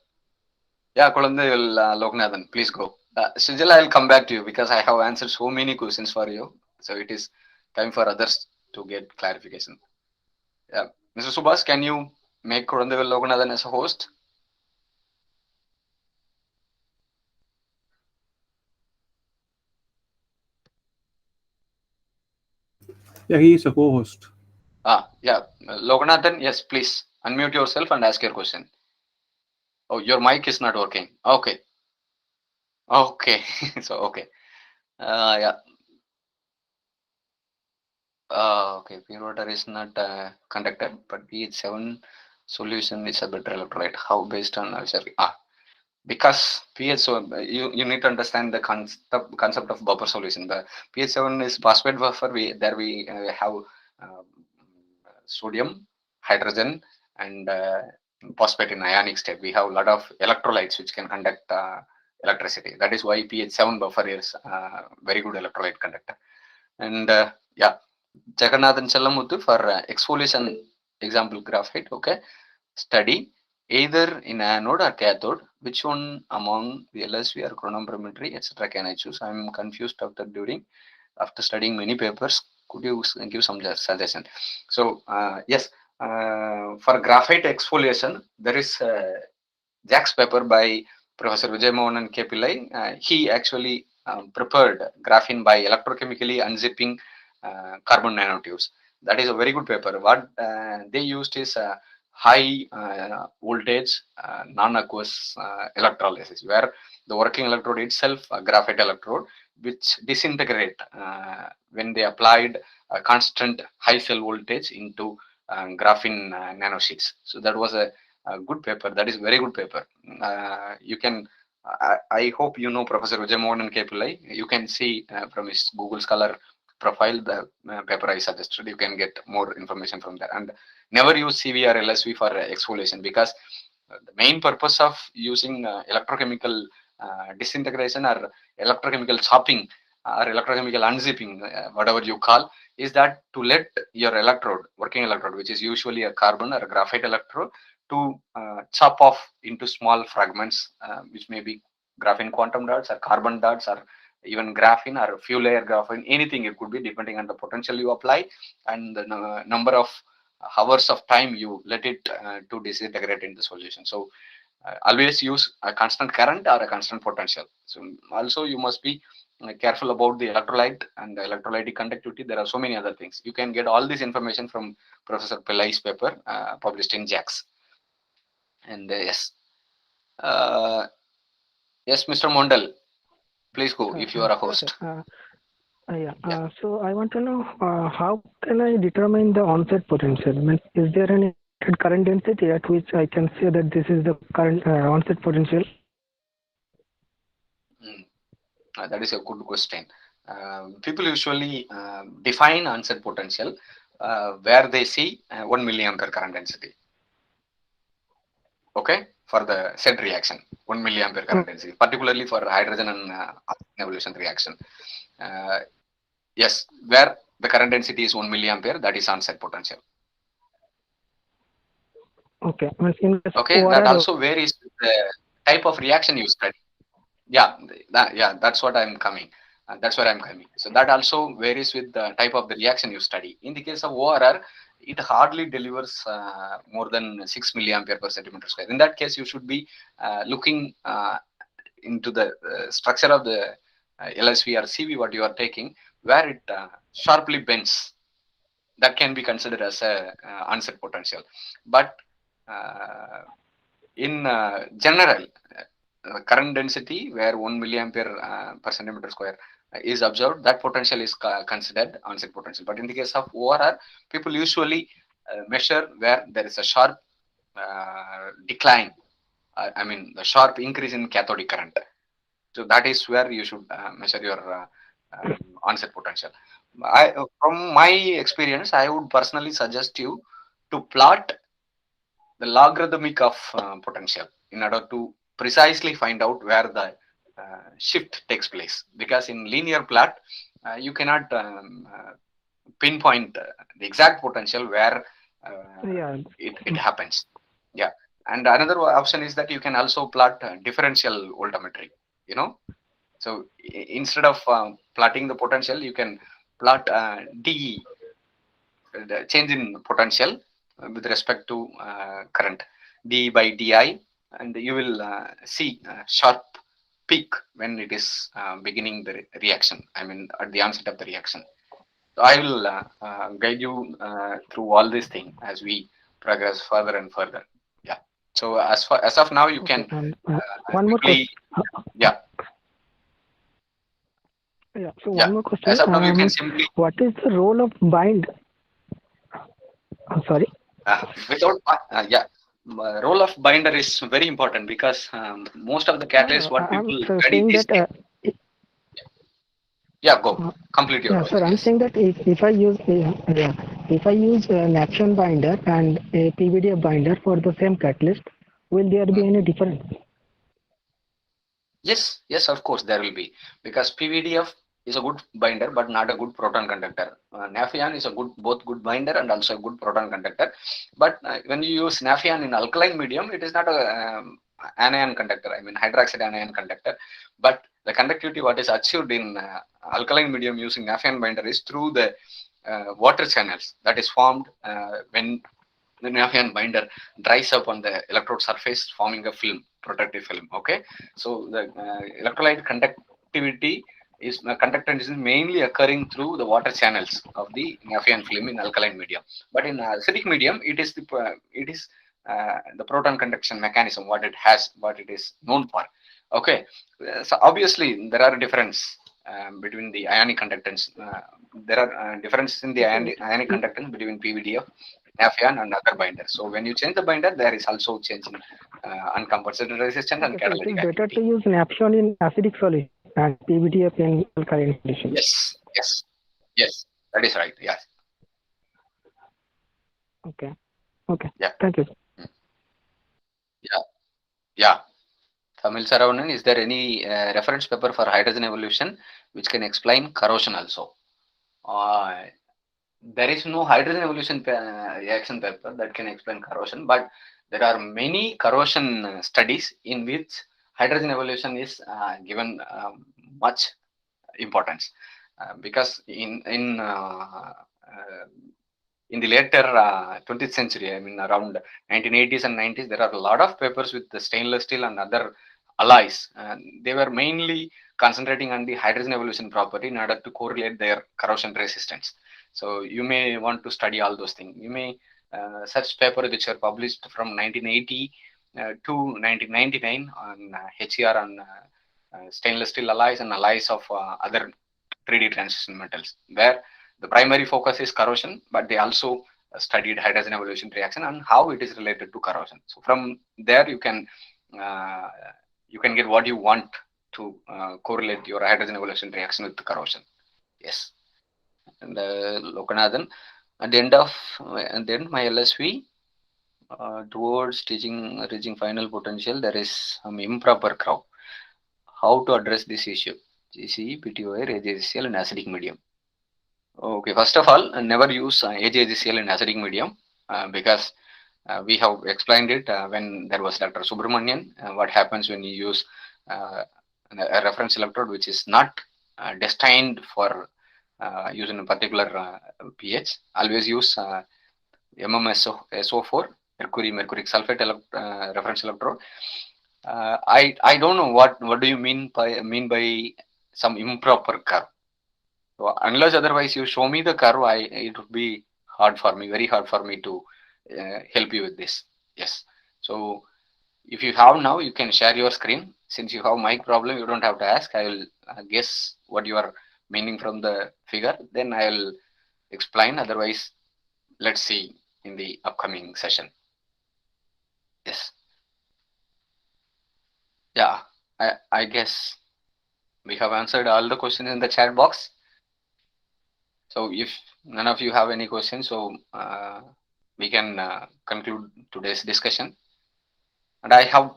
yeah, Kulandel Loknathan, please go. Sejil, I'll come back to you because I have answered so many questions for you. So it is time for others to get clarification. Yeah. Mr. Subhas, can you make Kurandavel Loganathan as a host? Yeah, he is a co-host. Yeah. Loganathan, yes, please unmute yourself and ask your question. Oh, your mic is not working. Okay. Okay. So, okay. Yeah. Okay. Pure water is not conducted, but pH 7 solution is a better electrolyte. How based on because pH, so you need to understand the concept of buffer solution. The pH 7 is phosphate buffer. We have sodium, hydrogen, and phosphate in ionic state. We have a lot of electrolytes which can conduct electricity. That is why pH 7 buffer is very good electrolyte conductor. And yeah, Jagannathan Chellamuthu for exfoliation example graphite. Okay, study either in anode or cathode. Which one among the LSV or chronometry, etc. can I choose? I'm confused after studying many papers. Could you give some suggestion? So yes, for graphite exfoliation, there is Jack's paper by Professor Vijay Mohan and K. Pillai. He actually prepared graphene by electrochemically unzipping carbon nanotubes. That is a very good paper. What they used is high voltage non-aqueous electrolysis, where the working electrode itself, a graphite electrode, which disintegrate when they applied a constant high cell voltage into graphene nanosheets. So that was a good paper. That is very good paper. You can. I hope you know Professor Vijay Mohan and K. Pillai. You can see from his Google Scholar profile the paper I suggested. You can get more information from there. And never use CV or LSV for exfoliation, because the main purpose of using electrochemical disintegration or electrochemical chopping or electrochemical unzipping, whatever you call, is that to let your electrode, working electrode, which is usually a carbon or a graphite electrode, to chop off into small fragments, which may be graphene quantum dots or carbon dots or even graphene or few layer graphene, anything it could be, depending on the potential you apply and the number of hours of time you let it to disintegrate in the solution. So always use a constant current or a constant potential. So also you must be careful about the electrolyte and the electrolytic conductivity. There are so many other things. You can get all this information from Professor Pillai's paper published in JAX. And yes, uh, yes, Mr. Mondal, please go if you are a Yes, sir. host. Yeah. Yeah. So I want to know how can I determine the onset potential? Means, is there any current density at which I can say that this is the current onset potential? Mm. That is a good question. People usually define onset potential where they see 1 milliampere current density. Okay, for the said reaction, 1 milliampere current density, particularly for hydrogen and oxygen evolution reaction. Yes, where the current density is 1 milliampere, that is onset potential. Okay. Okay, that also varies with the type of reaction you study. Yeah, that's what I'm coming. That's where I'm coming. So that also varies with the type of the reaction you study. In the case of ORR, it hardly delivers more than 6 milliampere per centimeter square. In that case, you should be looking into the structure of the LSV or CV what you are taking, where it sharply bends. That can be considered as a onset potential. But in general, current density where 1 milliampere per centimeter square is observed, that potential is considered onset potential. But in the case of ORR, people usually measure where there is a sharp decline, I mean the sharp increase in cathodic current. So that is where you should measure your onset potential. From my experience, I would personally suggest you to plot the logarithmic of potential in order to precisely find out where the shift takes place, because in linear plot you cannot pinpoint the exact potential where it happens. Yeah, and another option is that you can also plot differential voltammetry, so instead of plotting the potential, you can plot DE, the change in potential with respect to current, d by di, and you will see a sharp peak when it is beginning the reaction, I mean at the onset of the reaction. So I will guide you through all these things as we progress further and further. Yeah, so as of now you can one more question. Yeah. Yeah, so one more question. As of now, you can simply. What is the role of bind? I'm sorry. Without role of binder is very important, because most of the catalysts what people study these days. Yeah, go complete your. Yeah, sir. I'm saying that if I use a Naption binder and a PVDF binder for the same catalyst, will there be any difference? Yes, of course there will be, because PVDF is a good binder but not a good proton conductor. Naphthalene is a both good binder and also a good proton conductor. But when you use naphthalene in alkaline medium, it is not a anion conductor, I mean hydroxide anion conductor. But the conductivity what is achieved in alkaline medium using naphthalene binder is through the water channels that is formed when the naphthalene binder dries up on the electrode surface, forming a film, protective film. Okay, so the electrolyte conductivity is conductance is mainly occurring through the water channels of the naphthalene film in alkaline medium. But in acidic medium, it is the proton conduction mechanism what it is known for. Okay, so obviously there are difference between the ionic conductance. There are differences in the ionic conductance between PVDF, naphthalene, and other binders. So when you change the binder, there is also change in uncompensated resistance and catalytic activity. It is better to use naphthalene in acidic solution and PVDF in alkaline condition. Yes, that is right. Yes. Okay. Yeah. Thank you. Yeah. Tamil Saravanan, is there any reference paper for hydrogen evolution which can explain corrosion also? There is no hydrogen evolution reaction paper that can explain corrosion, but there are many corrosion studies in which hydrogen evolution is given much importance, because in the later 20th century, I mean around 1980s and 90s, there are a lot of papers with the stainless steel and other alloys. They were mainly concentrating on the hydrogen evolution property in order to correlate their corrosion resistance. So you may want to study all those things. You may search papers which are published from 1980 to 1999 on HER on stainless steel alloys and alloys of other 3D transition metals, where the primary focus is corrosion, but they also studied hydrogen evolution reaction and how it is related to corrosion. So from there you can get what you want to correlate your hydrogen evolution reaction with the corrosion. Yes. And Lokanathan, at the end of my LSV, Towards reaching final potential, there is some improper curve. How to address this issue? GCE, PTOI, AgHCl, and acidic medium. Okay, first of all, never use AgHCl in acidic medium because we have explained it when there was Dr. Subramanian. What happens when you use a reference electrode which is not destined for using a particular pH. Always use MmSO4, mercuric sulfate reference electrode. I don't know what do you mean by some improper curve. So unless otherwise you show me the curve, it would be hard for me, very hard for me to help you with this. Yes. So if you have now, you can share your screen. Since you have mic problem, you don't have to ask. I will guess what you are meaning from the figure. Then I will explain. Otherwise, let's see in the upcoming session. Yes. Yeah, I guess we have answered all the questions in the chat box. So if none of you have any questions, so we can conclude today's discussion. And I have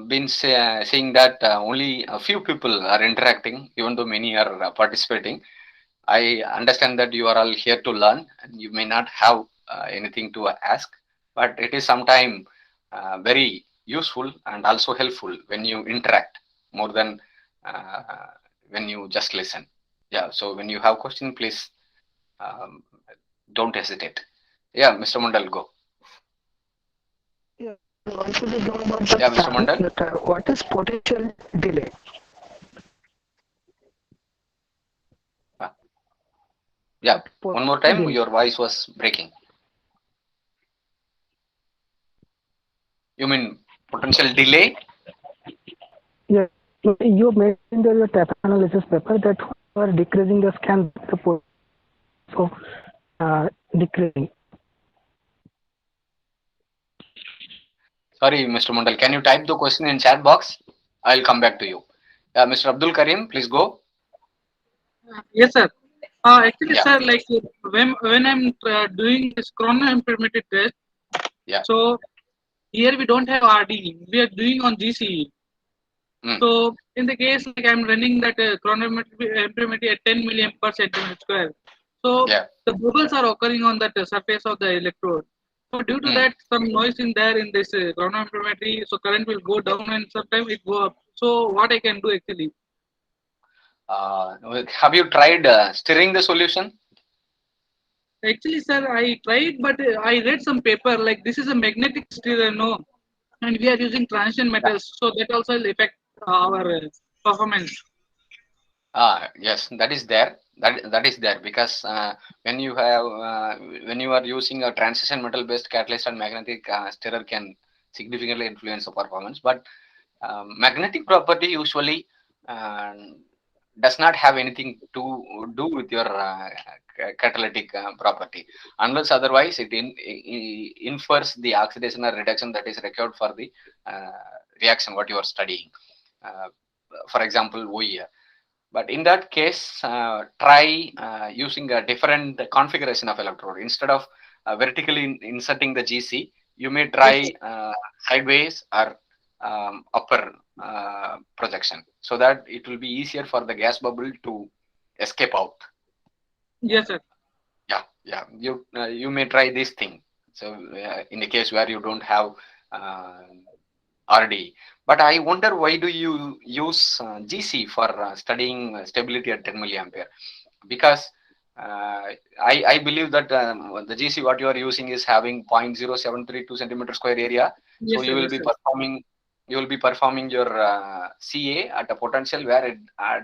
been saying that only a few people are interacting, even though many are participating. I understand that you are all here to learn and you may not have anything to ask, but it is sometimes very useful and also helpful when you interact more than when you just listen. Yeah, so when you have question, please don't hesitate. Yeah, Mr. Mandal, go. Yeah, I wanted to know about the Yeah, Mr. Mandal. what is potential delay? Yeah, one more time, Delay. your voice was breaking. You mean potential delay? Yeah, you mentioned in your tap analysis paper that you are decreasing the scan support. So, decreasing. Sorry, Mr. Mandal, can you type the question in chat box? I'll come back to you. Mr. Abdul Karim, please go. Yes, sir. Actually, Yeah. sir, like when I'm doing this chronoampermeter test, Yeah. so here we don't have RD, we are doing on GCE. So in the case like I'm running that chronoampermeter at 10 milliamp per centimeter square, so the bubbles are occurring on that surface of the electrode. So due to that, some noise in there in this chronoampermetry, so current will go down and sometimes it go up. So what I can do actually? Have you tried stirring the solution? Actually, sir, I tried, but I read some paper like this is a magnetic stirrer, no, and we are using transition metals, so that also will affect our performance. Yes, that is there. That is there because when you have when you are using a transition metal based catalyst and magnetic stirrer can significantly influence the performance. But magnetic property usually does not have anything to do with your catalytic property, unless otherwise it infers the oxidation or reduction that is required for the reaction what you are studying. For example, OER. But in that case, try using a different configuration of electrode. Instead of vertically inserting the GC, you may try sideways or upper projection, so that it will be easier for the gas bubble to escape out. Yes, sir. Yeah. You may try this thing. So in the case where you don't have RD. But I wonder, why do you use GC for studying stability at 10 milliampere? Because I believe that the GC what you are using is having 0.0732 centimeter square area. Yes, so sir, you will be performing your CA at a potential where it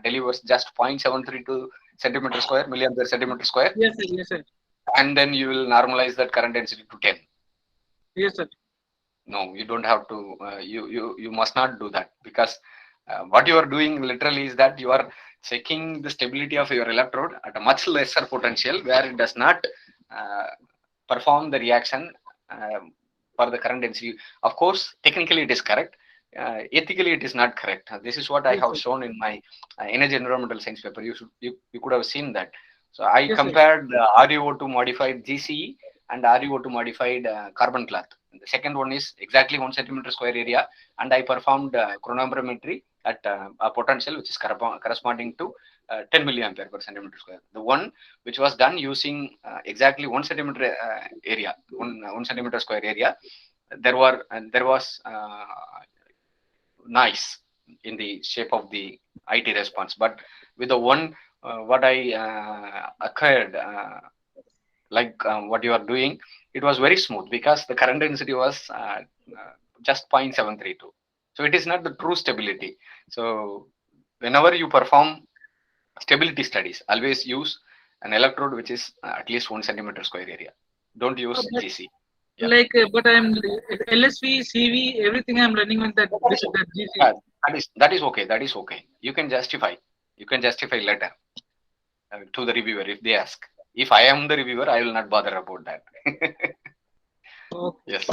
delivers just 0.732 centimeter square, milliampere centimeter square. Yes, sir. Yes, sir. And then you will normalize that current density to 10. Yes, sir. No, you don't have to. You must not do that, because what you are doing literally is that you are checking the stability of your electrode at a much lesser potential where it does not perform the reaction for the current density. Of course, technically it is correct. Ethically, it is not correct. This is what I have shown in my energy environmental science paper. You could have seen that. So I compared ReO2 modified GCE and ReO2 modified carbon cloth. The second one is exactly 1 centimeter square area, and I performed chronometry at a potential which is corresponding to 10 milliampere per centimeter square. The one which was done using exactly 1 centimeter area, 1 centimeter square area, there was noise in the shape of the IT response. But with the one what I occurred what you are doing, it was very smooth because the current density was just 0.732. So it is not the true stability. So whenever you perform stability studies, always use an electrode which is at least 1 centimeter square area. Don't use GC. Yeah. But I'm LSV, CV, everything I'm running with that GC. That is okay. That is okay. You can justify. You can justify later to the reviewer if they ask. If I am the reviewer, I will not bother about that. Okay. Yes.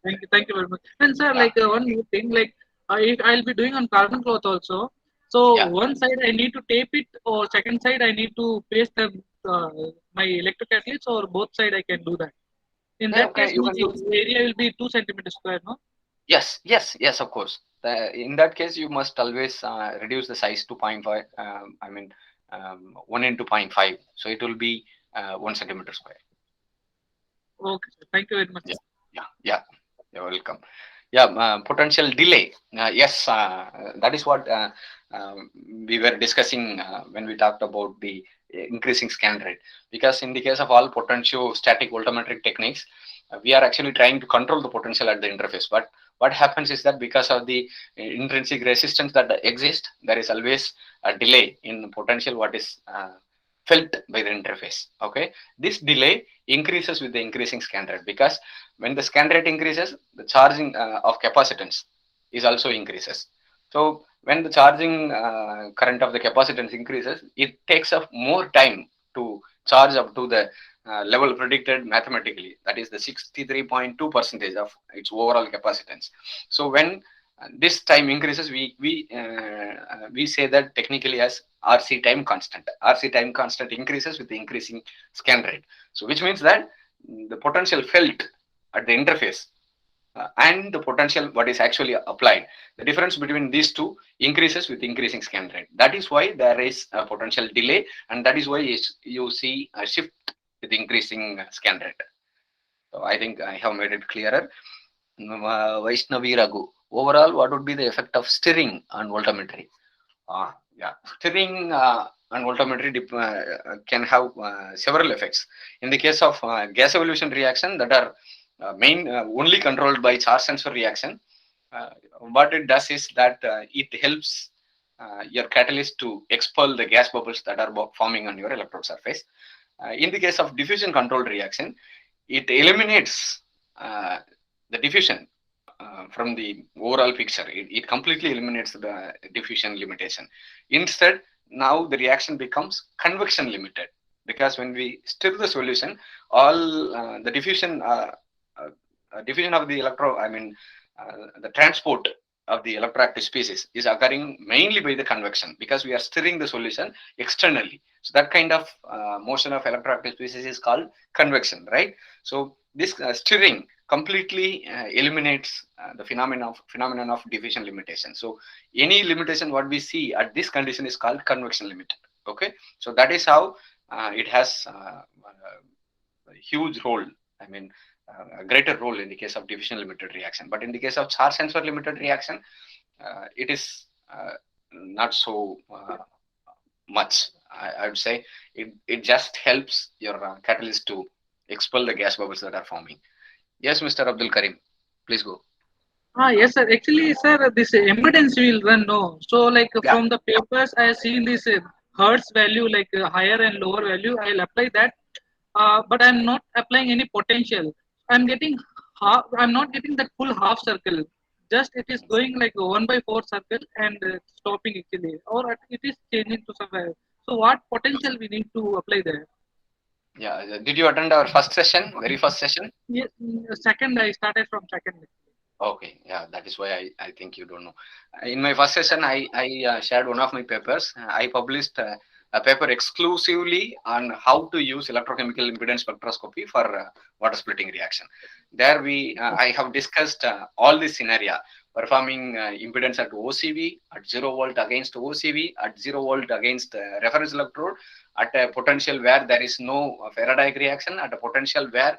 Thank you very much. And sir, one more thing, I'll be doing on carbon cloth also. So one side I need to tape it, or second side I need to paste my electrocatalysts, or both side I can do that. In that case, the area will be 2 centimeters square, no? Yes, of course. In that case, you must always reduce the size to 0.5. 1 into 0.5. So it will be 1 centimeter square. Okay, sir. Thank you very much. Yeah. You're welcome. Potential delay. Yes, that is what we were discussing when we talked about the increasing scan rate. Because in the case of all potentiostatic voltammetric techniques, we are actually trying to control the potential at the interface. But what happens is that because of the intrinsic resistance that exists, there is always a delay in potential what is felt by the interface. Okay, this delay increases with the increasing scan rate, because when the scan rate increases, the charging of capacitance is also increases. So when the charging current of the capacitance increases, it takes up more time to charge up to the level predicted mathematically, that is the 63.2% of its overall capacitance. So when this time increases, we say that technically as RC time constant. RC time constant increases with the increasing scan rate. So which means that the potential felt at the interface and the potential what is actually applied, the difference between these two increases with increasing scan rate. That is why there is a potential delay, and that is why you see a shift with increasing scan rate. So I think I have made it clearer. Vaishnavi Raghu, overall, what would be the effect of stirring on voltammetry? Stirring on voltammetry can have several effects. In the case of gas evolution reaction that are only controlled by charge transfer reaction, what it does is that it helps your catalyst to expel the gas bubbles that are forming on your electrode surface. In the case of diffusion controlled reaction, it eliminates the diffusion from the overall picture. It completely eliminates the diffusion limitation. Instead, now the reaction becomes convection limited, because when we stir the solution, all the diffusion of the the transport of the electroactive species is occurring mainly by the convection, because we are stirring the solution externally. So that kind of motion of electroactive species is called convection, right? So this stirring completely eliminates the phenomenon of diffusion limitation. So any limitation what we see at this condition is called convection limited. Okay, so that is how it has a huge role. A greater role in the case of diffusion limited reaction. But in the case of charge transfer limited reaction, it is not so much. I would say it just helps your catalyst to expel the gas bubbles that are forming. Yes, Mr. Abdul Karim, please go. Yes, sir. Actually, sir, this impedance will run, no. So, from the papers, I have seen this Hertz value, higher and lower value. I'll apply that, but I'm not applying any potential. I'm getting half. I'm not getting that full half circle. Just it is going like a 1/4 circle and stopping actually, or it is changing to somewhere. So, what potential we need to apply there? Yeah. Did you attend our first session? Very first session? Yes. Second, I started from second. Okay, yeah, that is why I think you don't know. In my first session, I shared one of my papers. I published a paper exclusively on how to use electrochemical impedance spectroscopy for water splitting reaction. There I have discussed all this scenario, performing impedance at OCV, at 0 volt against OCV, at 0 volt against reference electrode, at a potential where there is no Faraday reaction, at a potential where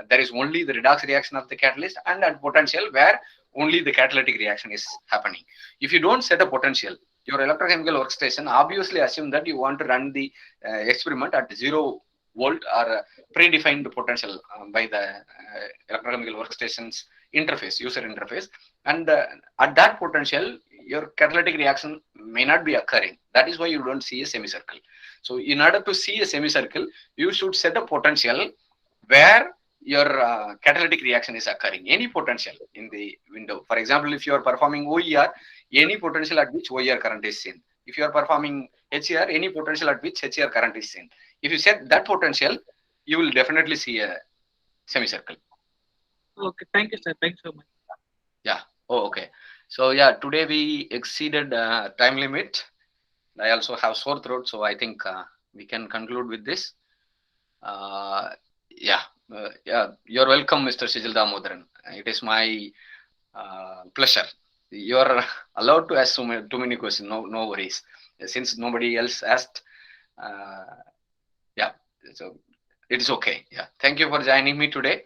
there is only the redox reaction of the catalyst, and at potential where only the catalytic reaction is happening. If you don't set a potential, your electrochemical workstation obviously assume that you want to run the experiment at 0 volt or predefined potential by the electrochemical workstation's interface, user interface, and at that potential your catalytic reaction may not be occurring. That is why you don't see a semicircle. So in order to see a semicircle, you should set a potential where your catalytic reaction is occurring, any potential in the window. For example, if you are performing OER, any potential at which OER current is seen. If you are performing HER, any potential at which HER current is seen. If you set that potential, you will definitely see a semicircle. Okay, thank you, sir. Thanks so much. Yeah. Oh, okay. So yeah, today we exceeded time limit. I also have sore throat, so I think we can conclude with this. Yeah, you're welcome, Mr. Sijil Damodaran. It is my pleasure. You're allowed to ask too many questions. No worries. Since nobody else asked, yeah, so it is okay. Yeah, thank you for joining me today.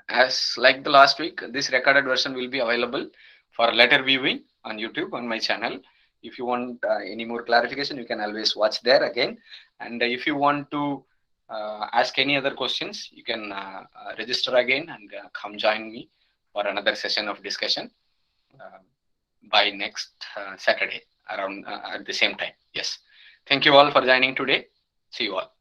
As like the last week, this recorded version will be available for later viewing on YouTube on my channel. If you want any more clarification, you can always watch there again. And if you want to ask any other questions, you can register again and come join me for another session of discussion by next Saturday around at the same time. Yes. Thank you all for joining today. See you all.